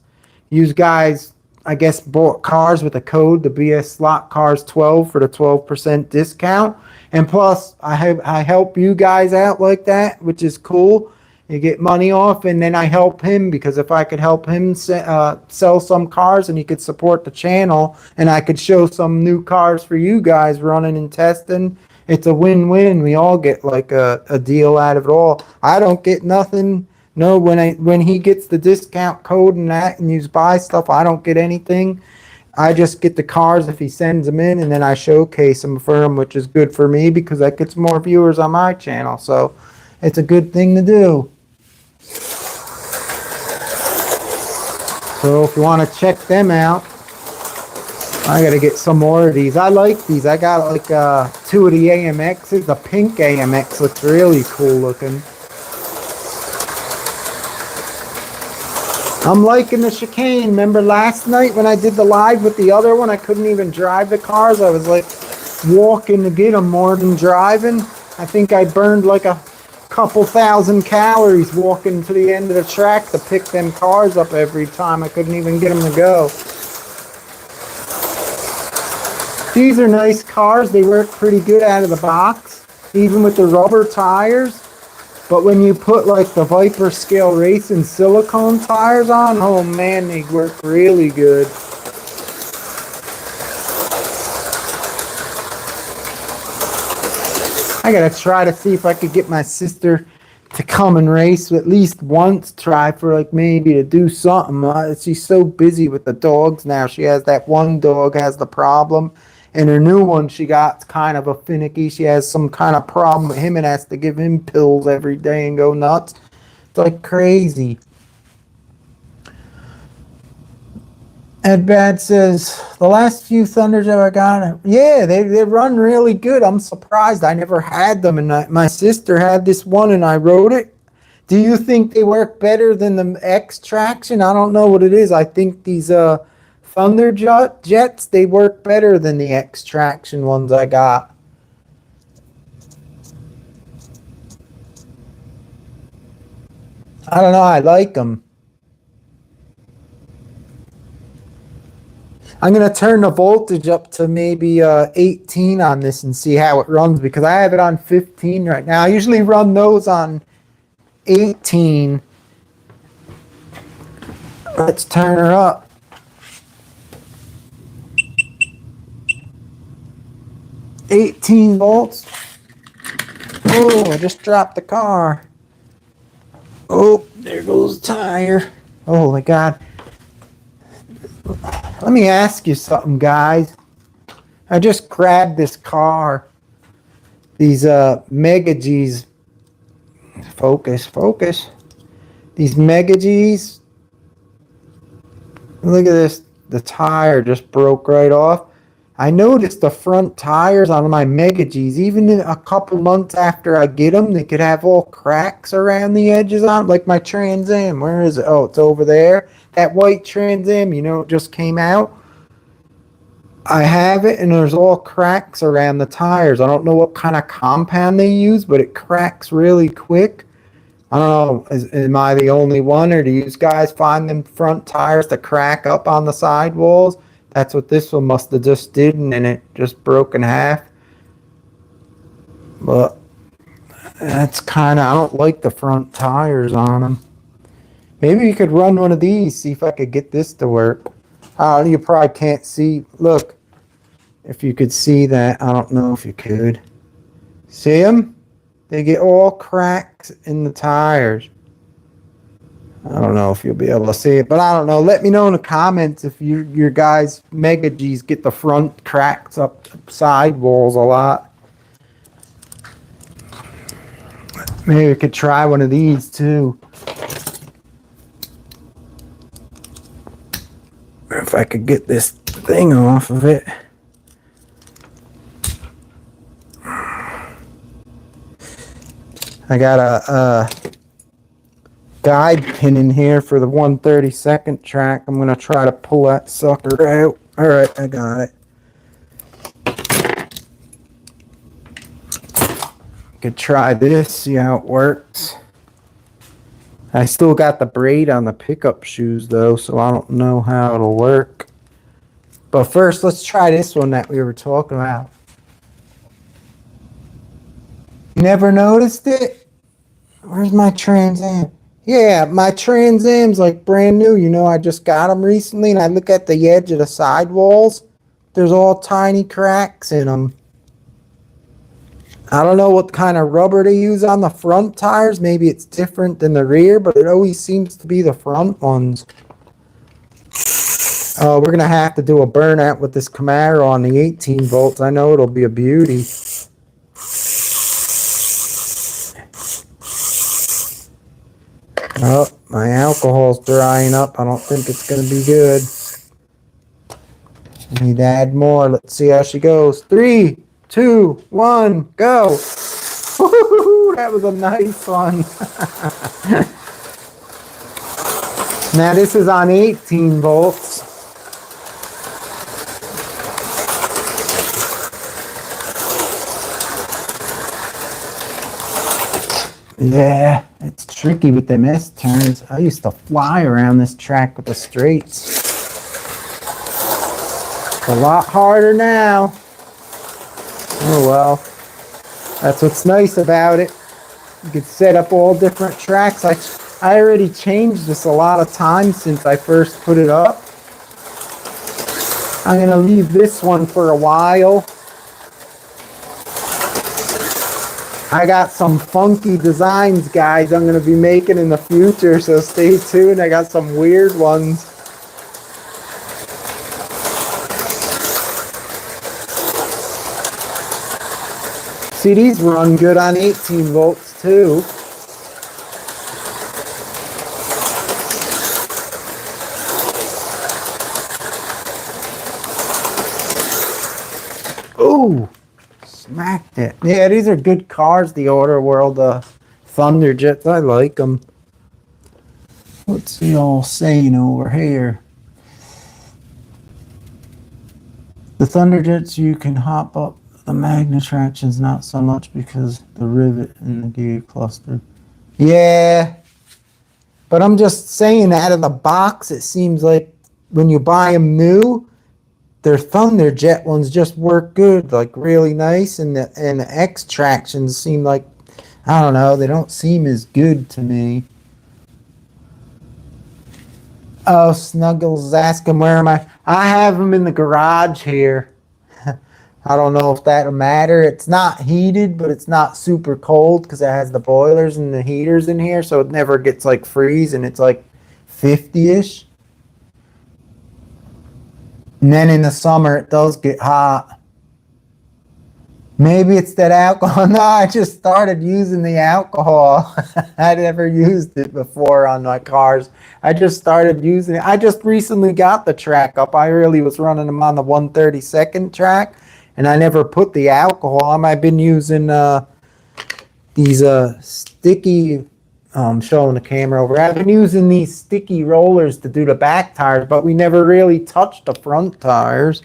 you guys, I guess, bought cars with a code, the BS Slot Cars 12, for the 12% discount. And plus, I help you guys out like that, which is cool. You get money off, and then I help him, because if I could help him sell some cars, and he could support the channel, and I could show some new cars for you guys running and testing, it's a win-win. We all get like a deal out of it all. I don't get nothing. No, when he gets the discount code and that, and you buy stuff, I don't get anything. I just get the cars if he sends them in, and then I showcase them for him, which is good for me, because that gets more viewers on my channel. So it's a good thing to do. So if you want to check them out, I got to get some more of these. I like these. I got like 2 of the AMXs. The pink AMX looks really cool looking. I'm liking the chicane. Remember last night when I did the live with the other one, I couldn't even drive the cars. I was like walking to get them more than driving. I think I burned like a couple thousand calories walking to the end of the track to pick them cars up every time. I couldn't even get them to go. These are nice cars. They work pretty good out of the box, even with the rubber tires. But when you put like the Viper Scale Racing silicone tires on, oh man, they work really good. I gotta try to see if I could get my sister to come and race at least once, try for like maybe to do something. She's so busy with the dogs now. She has that one dog has the problem. And her new one, she got kind of a finicky. She has some kind of problem with him and has to give him pills every day and go nuts. It's like crazy. Ed Bad says, the last few Thunders I got, yeah, they run really good. I'm surprised. I never had them. And my sister had this one and I rode it. Do you think they work better than the X-Traction? I don't know what it is. I think these Thunder Jets, they work better than the X-Traction ones I got. I don't know, I like them. I'm going to turn the voltage up to maybe 18 on this and see how it runs, because I have it on 15 right now. I usually run those on 18. Let's turn her up. $18 volts. Oh, I just dropped the car. Oh, there goes the tire. Oh my God. Let me ask you something, guys. I just grabbed this car. These Mega G's. Focus. These Mega G's. Look at this. The tire just broke right off. I noticed the front tires on my Mega G's, even a couple months after I get them, they could have all cracks around the edges on, like my Trans Am. Where is it? Oh, it's over there. That white Trans Am, you know, it just came out. I have it, and there's all cracks around the tires. I don't know what kind of compound they use, but it cracks really quick. I don't know, am I the only one, or do you guys find them front tires to crack up on the sidewalls? That's what this one must have just did, and then it just broke in half. But that's kind of, I don't like the front tires on them. Maybe you could run one of these, see if I could get this to work. You probably can't see. Look, if you could see that, I don't know if you could. See them? They get all cracks in the tires. I don't know if you'll be able to see it, but I don't know. Let me know in the comments if your guys' Mega G's get the front cracks up sidewalls a lot. Maybe we could try one of these too. If I could get this thing off of it. I got a guide pin in here for the 1/32 track. I'm going to try to pull that sucker out. All right, I got it. Could try this, see how it works. I still got the braid on the pickup shoes though, so I don't know how it'll work. But first, let's try this one that we were talking about. Never noticed it? Where's my Trans Am? Yeah, my Trans Am's like brand new. You know, I just got them recently, and I look at the edge of the sidewalls. There's all tiny cracks in them. I don't know what kind of rubber they use on the front tires. Maybe it's different than the rear, but it always seems to be the front ones. Oh, we're going to have to do a burnout with this Camaro on the 18 volts. I know it'll be a beauty. Oh, my alcohol's drying up. I don't think it's going to be good. I need to add more. Let's see how she goes. 3, 2, 1, go. Woo-hoo-hoo, that was a nice one. Now this is on 18 volts. Yeah, it's tricky with them S-turns. I used to fly around this track with the straights. It's a lot harder now. Oh well, that's what's nice about it. You can set up all different tracks. I already changed this a lot of times since I first put it up. I'm going to leave this one for a while. I got some funky designs, guys, I'm going to be making in the future, so stay tuned. I got some weird ones. See, these run good on 18 volts too. Ooh, smacked it. Yeah, these are good cars, the Order World Thunderjets. I like them. What's he all saying over here? The Thunderjets, you can hop up. The Magna traction's not so much because the rivet in the gear cluster. Yeah, but I'm just saying, out of the box, it seems like when you buy them new, their Thunderjet ones just work good, like really nice, and the X tractions seem like, I don't know, they don't seem as good to me. Oh, Snuggles is asking where am I? I have them in the garage here. I don't know if that'll matter. It's not heated, but it's not super cold because it has the boilers and the heaters in here, so it never gets like freeze, and it's like 50-ish. And then in the summer, it does get hot. Maybe it's that alcohol. No, I just started using the alcohol. I never used it before on my cars. I just started using it. I just recently got the track up. I really was running them on the 132nd track, and I never put the alcohol on. I've been using these sticky, showing the camera over. I've been using these sticky rollers to do the back tires, but we never really touched the front tires.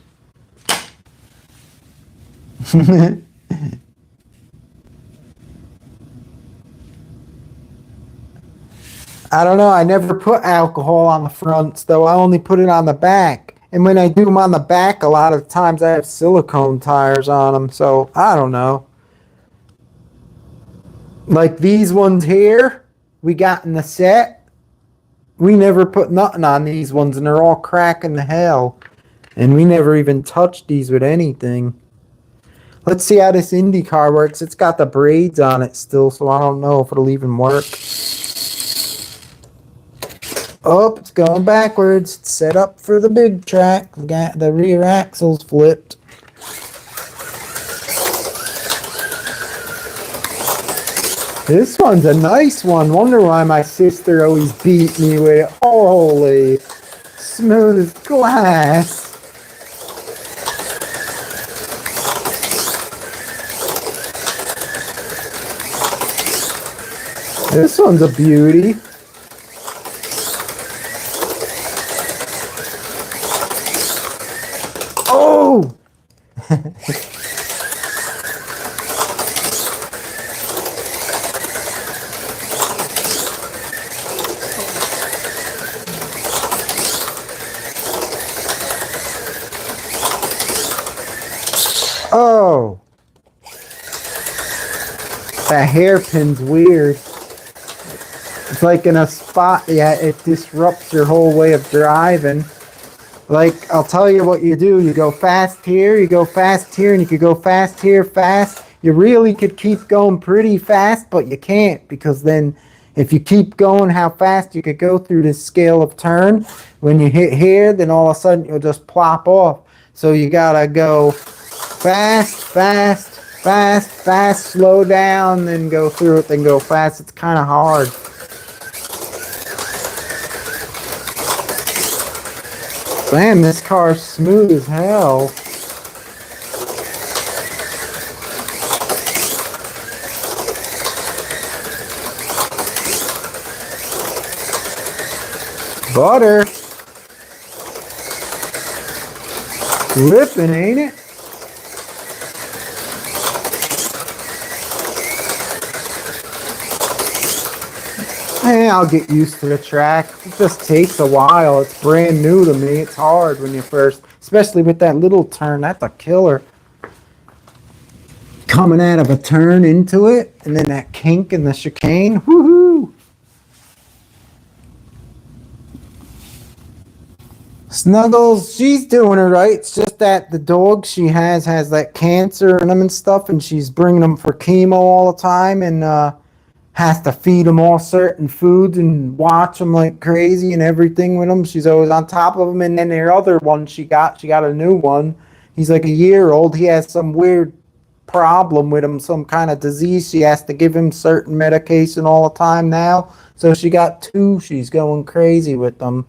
I don't know. I never put alcohol on the fronts, though. I only put it on the back. And when I do them on the back, a lot of times I have silicone tires on them. So I don't know. Like these ones here, we got in the set. We never put nothing on these ones, and they're all cracking the hell. And we never even touched these with anything. Let's see how this Indy car works. It's got the braids on it still, so I don't know if it'll even work. Oh, it's going backwards. It's set up for the big track. We got the rear axles flipped. This one's a nice one. Wonder why my sister always beat me with it. Holy, smooth as glass. This one's a beauty. Oh! Oh! That hairpin's weird. It's like in a spot, yeah, it disrupts your whole way of driving. Like, I'll tell you what you do. You go fast here, you go fast here, and you could go fast here, fast. You really could keep going pretty fast, but you can't, because then if you keep going how fast you could go through this scale of turn, when you hit here, then all of a sudden you'll just plop off. So you gotta go fast, fast, fast, fast, slow down, then go through it, then go fast. It's kind of hard. Man, this car's smooth as hell. Butter. Flipping, ain't it? Hey, I'll get used to the track. It just takes a while. It's brand new to me. It's hard when you first, especially with that little turn. That's a killer. Coming out of a turn into it, and then that kink in the chicane. Woohoo! Snuggles, she's doing it right. It's just that the dog she has that cancer in them and stuff, and she's bringing them for chemo all the time, and has to feed them all certain foods and watch them like crazy and everything with them. She's always on top of them. And then their other one she got a new one. He's like a year old. He has some weird problem with him, some kind of disease. She has to give him certain medication all the time now. So she got two. She's going crazy with them.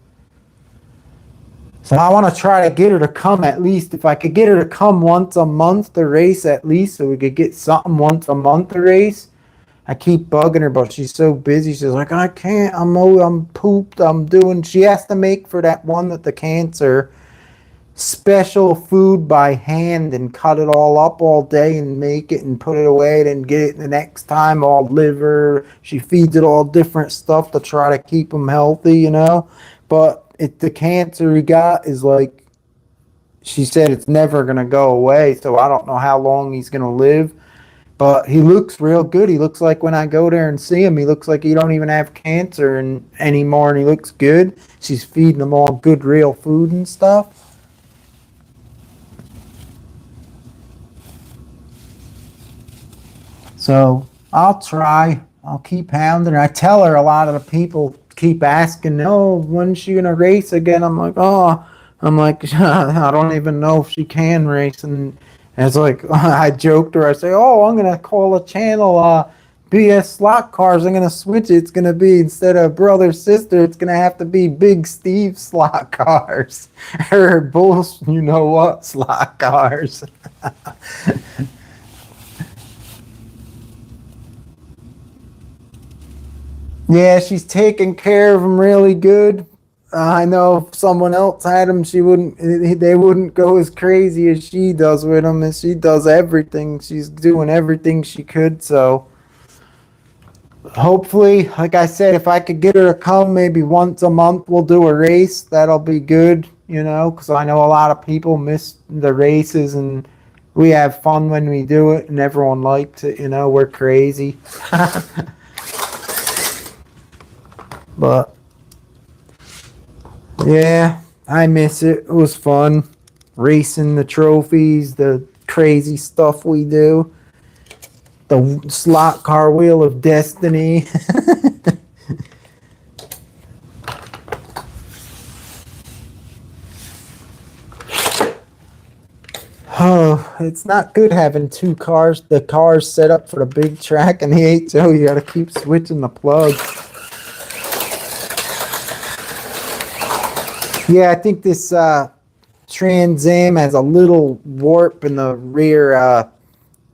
So I want to try to get her to come at least, if I could get her to come once a month to race at least, so we could get something once a month to race. I keep bugging her, but she's so busy. She's like, I can't. I'm pooped. She has to make for that one with the cancer special food by hand and cut it all up all day and make it and put it away, then get it the next time all liver. She feeds it all different stuff to try to keep them healthy, you know. But the cancer he got is like, she said it's never going to go away. So I don't know how long he's going to live. But he looks real good. He looks like when I go there and see him, he looks like he don't even have cancer anymore, and he looks good. She's feeding him all good, real food and stuff. So I'll try. I'll keep hounding her. I tell her a lot of the people keep asking, oh, when's she going to race again? I'm like, I don't even know if she can race. And And it's like, I joked her, I say, oh, I'm going to call a channel BS Slot Cars. I'm going to switch it. It's going to be, instead of brother, sister, it's going to have to be Big Steve Slot Cars. Or Bull, you know what, Slot Cars. Yeah, she's taking care of them really good. I know if someone else had them, they wouldn't go as crazy as she does with them. And she does everything. She's doing everything she could. So hopefully, like I said, if I could get her to come maybe once a month, we'll do a race. That'll be good, because I know a lot of people miss the races, and we have fun when we do it, and everyone likes it. We're crazy. But yeah, I miss it. It was fun racing the trophies, the crazy stuff we do, the slot car wheel of destiny. Oh, it's not good having two cars. The cars set up for the big track and the HO. You got to keep switching the plugs. Yeah, I think this Trans Am has a little warp in the rear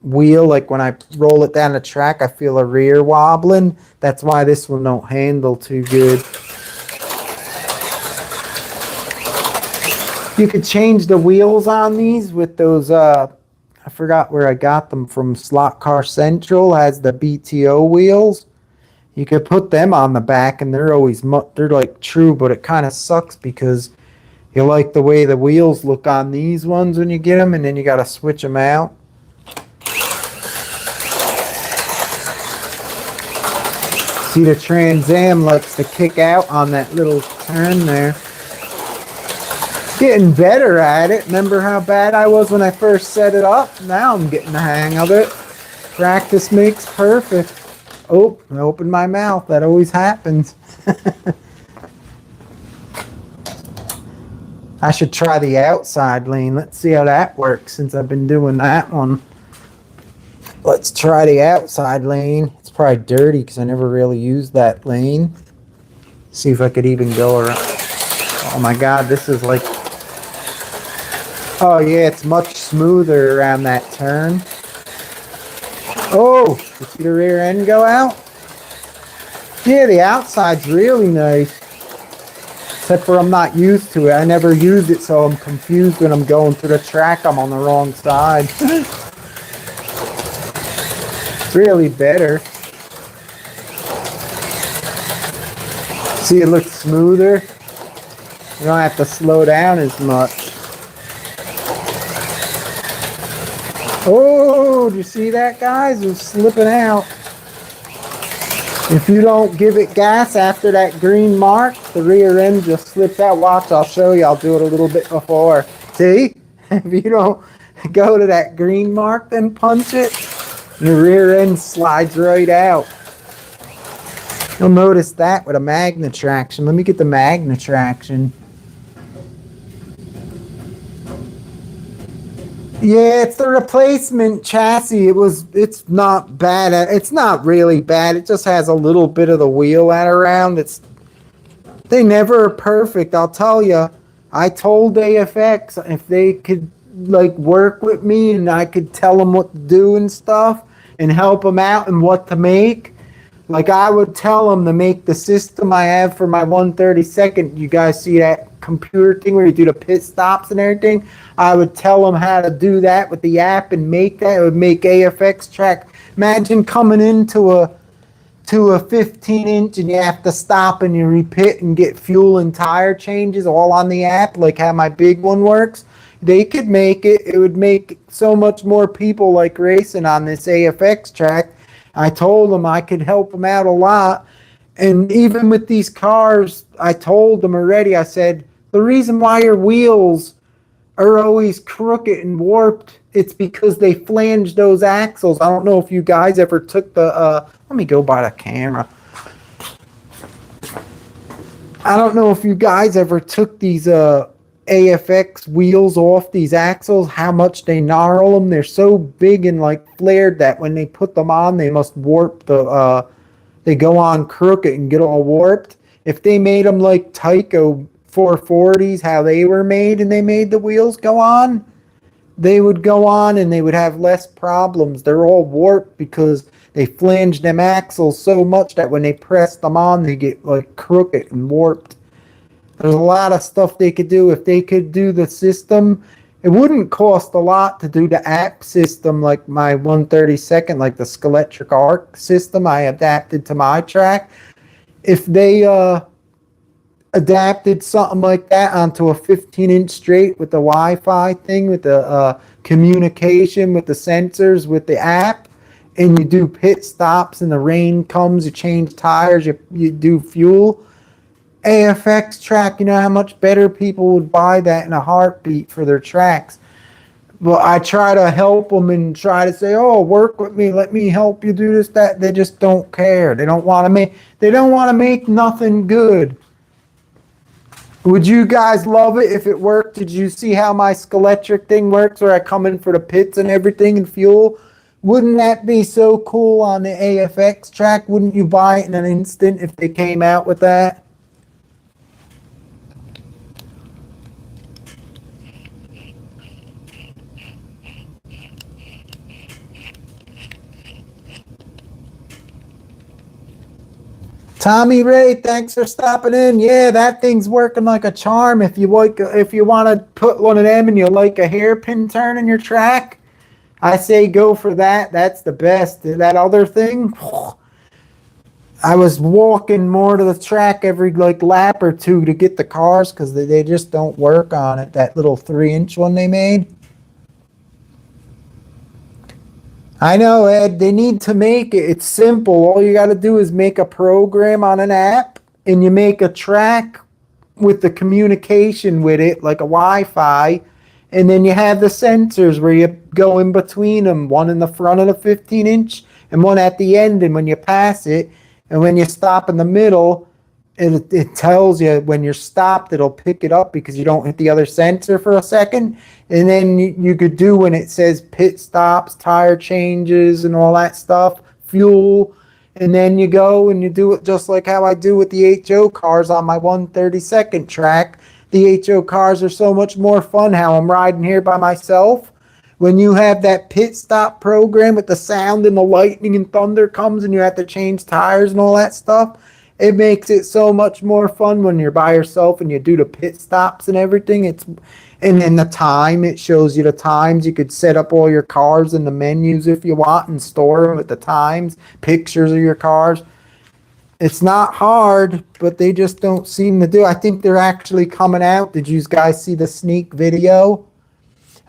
wheel. Like when I roll it down the track, I feel a rear wobbling. That's why this one don't handle too good. You could change the wheels on these with those, I forgot where I got them from. Slot Car Central has the BTO wheels. You could put them on the back, and they're like true, but it kind of sucks because you like the way the wheels look on these ones when you get them, and then you got to switch them out. See, the Trans Am likes to kick out on that little turn there. Getting better at it. Remember how bad I was when I first set it up? Now I'm getting the hang of it. Practice makes perfect. Oh, I opened my mouth. That always happens. I should try the outside lane. Let's see how that works since I've been doing that one. Let's try the outside lane. It's probably dirty because I never really used that lane. See if I could even go around. Oh my God, this is like... Oh yeah, it's much smoother around that turn. Oh, you see the rear end go out? Yeah, the outside's really nice. Except for I'm not used to it. I never used it, so I'm confused when I'm going through the track. I'm on the wrong side. It's really better. See, it looks smoother. You don't have to slow down as much. Oh, do you see that, guys? It's slipping out. If you don't give it gas after that green mark, the rear end just slipped out. Watch, I'll show you. I'll do it a little bit before. See? If you don't go to that green mark, then punch it, the rear end slides right out. You'll notice that with a magnet traction. Let me get the magnet traction. Yeah, it's the replacement chassis. It's not bad. It's not really bad. It just has a little bit of the wheel out around. They never are perfect. I'll tell you. I told AFX if they could work with me and I could tell them what to do and stuff and help them out and what to make. I would tell them to make the system I have for my 132nd. You guys see that computer thing where you do the pit stops and everything? I would tell them how to do that with the app and make that. It would make AFX track. Imagine coming into a 15-inch and you have to stop and you repit and get fuel and tire changes all on the app, like how my big one works. They could make it. It would make so much more people racing on this AFX track. I told them I could help them out a lot. And even with these cars, I told them already, I said, the reason why your wheels are always crooked and warped, it's because they flanged those axles. I don't know if you guys ever took let me go by the camera. I don't know if you guys ever took these AFX wheels off these axles, how much they gnarl them. They're so big and like flared that when they put them on, they must warp the, they go on crooked and get all warped. If they made them like Tyco 440s, how they were made, and they made the wheels go on, they would go on and they would have less problems. They're all warped because they flange them axles so much that when they press them on, they get like crooked and warped. There's a lot of stuff they could do. If they could do the system, it wouldn't cost a lot to do the app system like my 132nd, like the Skeletric Arc system I adapted to my track. If they adapted something like that onto a 15-inch straight with the Wi-Fi thing, with the communication, with the sensors, with the app, and you do pit stops and the rain comes, you change tires, you do fuel, AFX track, you know how much better people would buy that in a heartbeat for their tracks. Well, I try to help them and try to say, oh, work with me, let me help you do this, that. They just don't care. They don't want to make nothing good. Would you guys love it if it worked? Did you see how my Skeletric thing works where I come in for the pits and everything and fuel? Wouldn't that be so cool on the AFX track? Wouldn't you buy it in an instant if they came out with that? Tommy Ray, thanks for stopping in. Yeah, that thing's working like a charm. If you want to put one of them and you like a hairpin turn in your track, I say go for that. That's the best. That other thing, I was walking more to the track every like lap or two to get the cars because they just don't work on it. That little 3-inch one they made. I know, Ed, they need to make it. It's simple. All you got to do is make a program on an app and you make a track with the communication with it, like a Wi-Fi, and then you have the sensors where you go in between them, one in the front of the 15-inch and one at the end, and when you pass it, and when you stop in the middle, it tells you when you're stopped, it'll pick it up because you don't hit the other sensor for a second. And then you could do when it says pit stops, tire changes, and all that stuff, fuel. And then you go and you do it just like how I do with the HO cars on my 132nd track. The HO cars are so much more fun how I'm riding here by myself. When you have that pit stop program with the sound and the lightning and thunder comes and you have to change tires and all that stuff, it makes it so much more fun when you're by yourself and you do the pit stops and everything. And then the time, it shows you the times. You could set up all your cars in the menus if you want and store them with the times, pictures of your cars. It's not hard, but they just don't seem to do. I think they're actually coming out. Did you guys see the sneak video?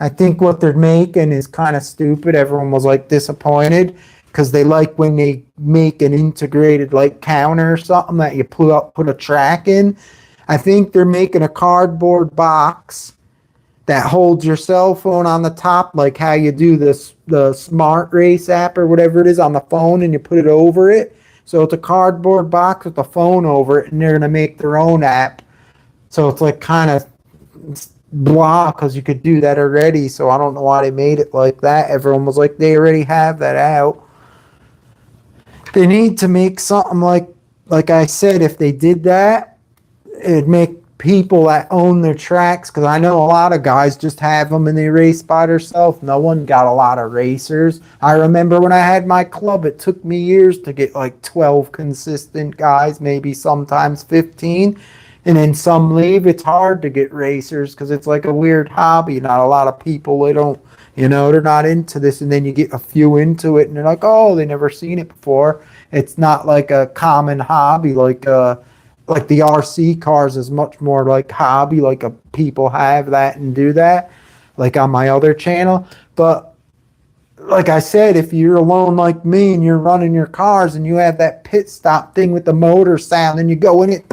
I think what they're making is kind of stupid. Everyone was like disappointed because they like when they make an integrated like counter or something that you put a track in. I think they're making a cardboard box that holds your cell phone on the top, like how you do the Smart Race app or whatever it is on the phone, and you put it over it. So it's a cardboard box with the phone over it, and they're going to make their own app. So it's like kind of blah, because you could do that already. So I don't know why they made it like that. Everyone was like, they already have that out. They need to make something like I said, if they did that, it'd make people that own their tracks, because I know a lot of guys just have them and they race by themselves. No one got a lot of racers. I remember when I had my club, it took me years to get like 12 consistent guys, maybe sometimes 15. And then some leave. It's hard to get racers because it's like a weird hobby. Not a lot of people, they're not into this. And then you get a few into it and they're like, oh, they never seen it before. It's not like a common hobby like the RC cars is much more like hobby, like people have that and do that, like on my other channel. But like I said, if you're alone like me and you're running your cars and you have that pit stop thing with the motor sound and you go in it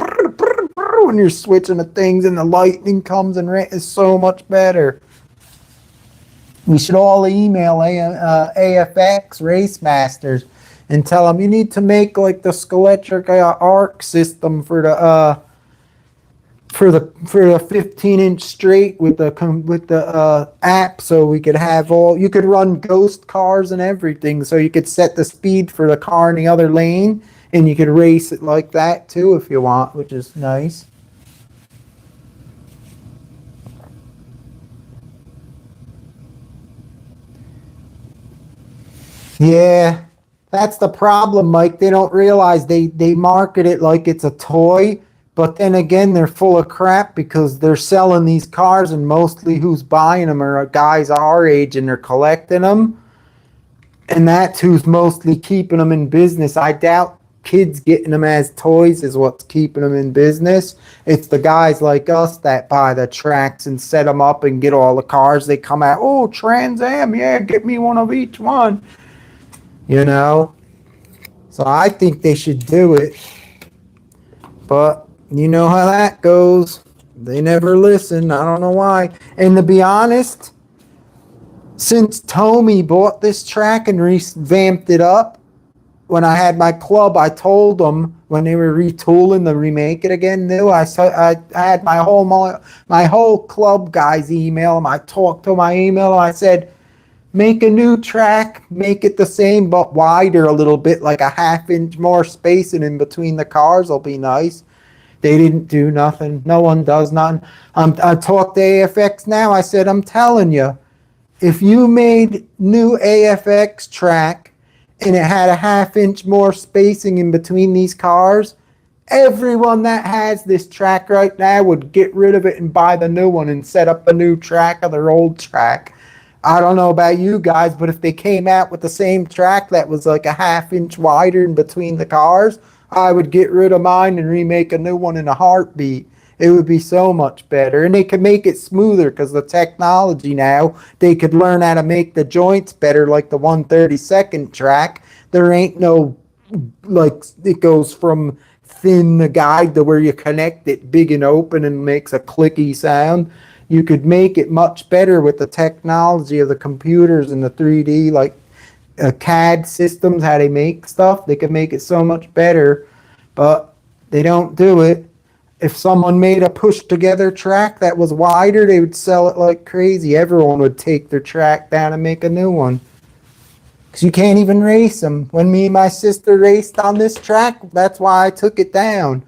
when you're switching the things and the lightning comes and it's so much better. We should all email AFX Race Masters and tell them you need to make like the Skeletric Arc system for for the 15-inch straight with the app, so we could have you could run ghost cars and everything, so you could set the speed for the car in the other lane and you could race it like that too if you want, which is nice. Yeah, that's the problem, Mike. They don't realize they market it like it's a toy, but then again, they're full of crap because they're selling these cars, and mostly who's buying them are guys our age and they're collecting them, and that's who's mostly keeping them in business. I doubt kids getting them as toys is what's keeping them in business. It's the guys like us that buy the tracks and set them up and get all the cars. They come out, oh, Trans Am, yeah, get me one of each one. You know, so I think they should do it, but you know how that goes. They never listen. I don't know why. And to be honest, since Tommy bought this track and revamped it up, when I had my club, I told them when they were retooling to remake it again new, I had my whole club guys email them. I talked to my email and I said, make a new track, make it the same but wider a little bit, like a half-inch more spacing in between the cars will be nice. They didn't do nothing. No one does nothing. I talked to AFX now. I said, I'm telling you, if you made new AFX track and it had a half-inch more spacing in between these cars, everyone that has this track right now would get rid of it and buy the new one and set up a new track of their old track. I don't know about you guys, but if they came out with the same track that was like a half-inch wider in between the cars, I would get rid of mine and remake a new one in a heartbeat. It would be so much better. And they could make it smoother because the technology now, they could learn how to make the joints better like the 132nd track. There ain't no, like, it goes from thin the guide to where you connect it big and open and makes a clicky sound. You could make it much better with the technology of the computers and the 3D, like CAD systems, how they make stuff. They could make it so much better, but they don't do it. If someone made a push together track that was wider, they would sell it like crazy. Everyone would take their track down and make a new one. Because you can't even race them. When me and my sister raced on this track, that's why I took it down.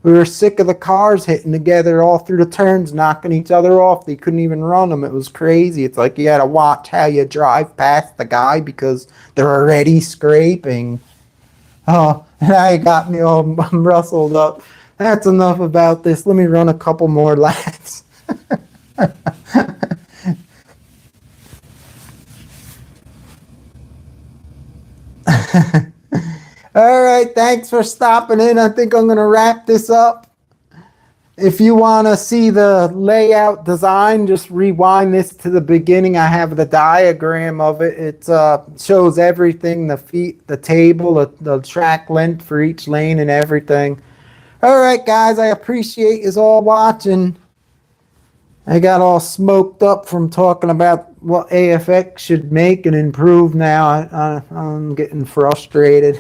We were sick of the cars hitting together all through the turns, knocking each other off. They couldn't even run them. It was crazy. It's like you had to watch how you drive past the guy because they're already scraping. Oh, now you got me all rustled up. That's enough about this. Let me run a couple more laps. All right, thanks for stopping in. I think I'm going to wrap this up. If you want to see the layout design, just rewind this to the beginning. I have the diagram of it. It shows everything, the feet, the table, the track length for each lane and everything. All right, guys, I appreciate you all watching. I got all smoked up from talking about what AFX should make and improve now. I'm getting frustrated.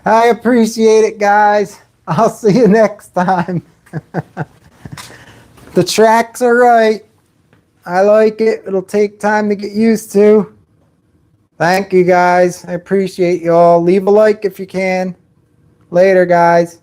I appreciate it, guys. I'll see you next time. The tracks are right. I like it. It'll take time to get used to. Thank you, guys. I appreciate you all. Leave a like if you can. Later, guys.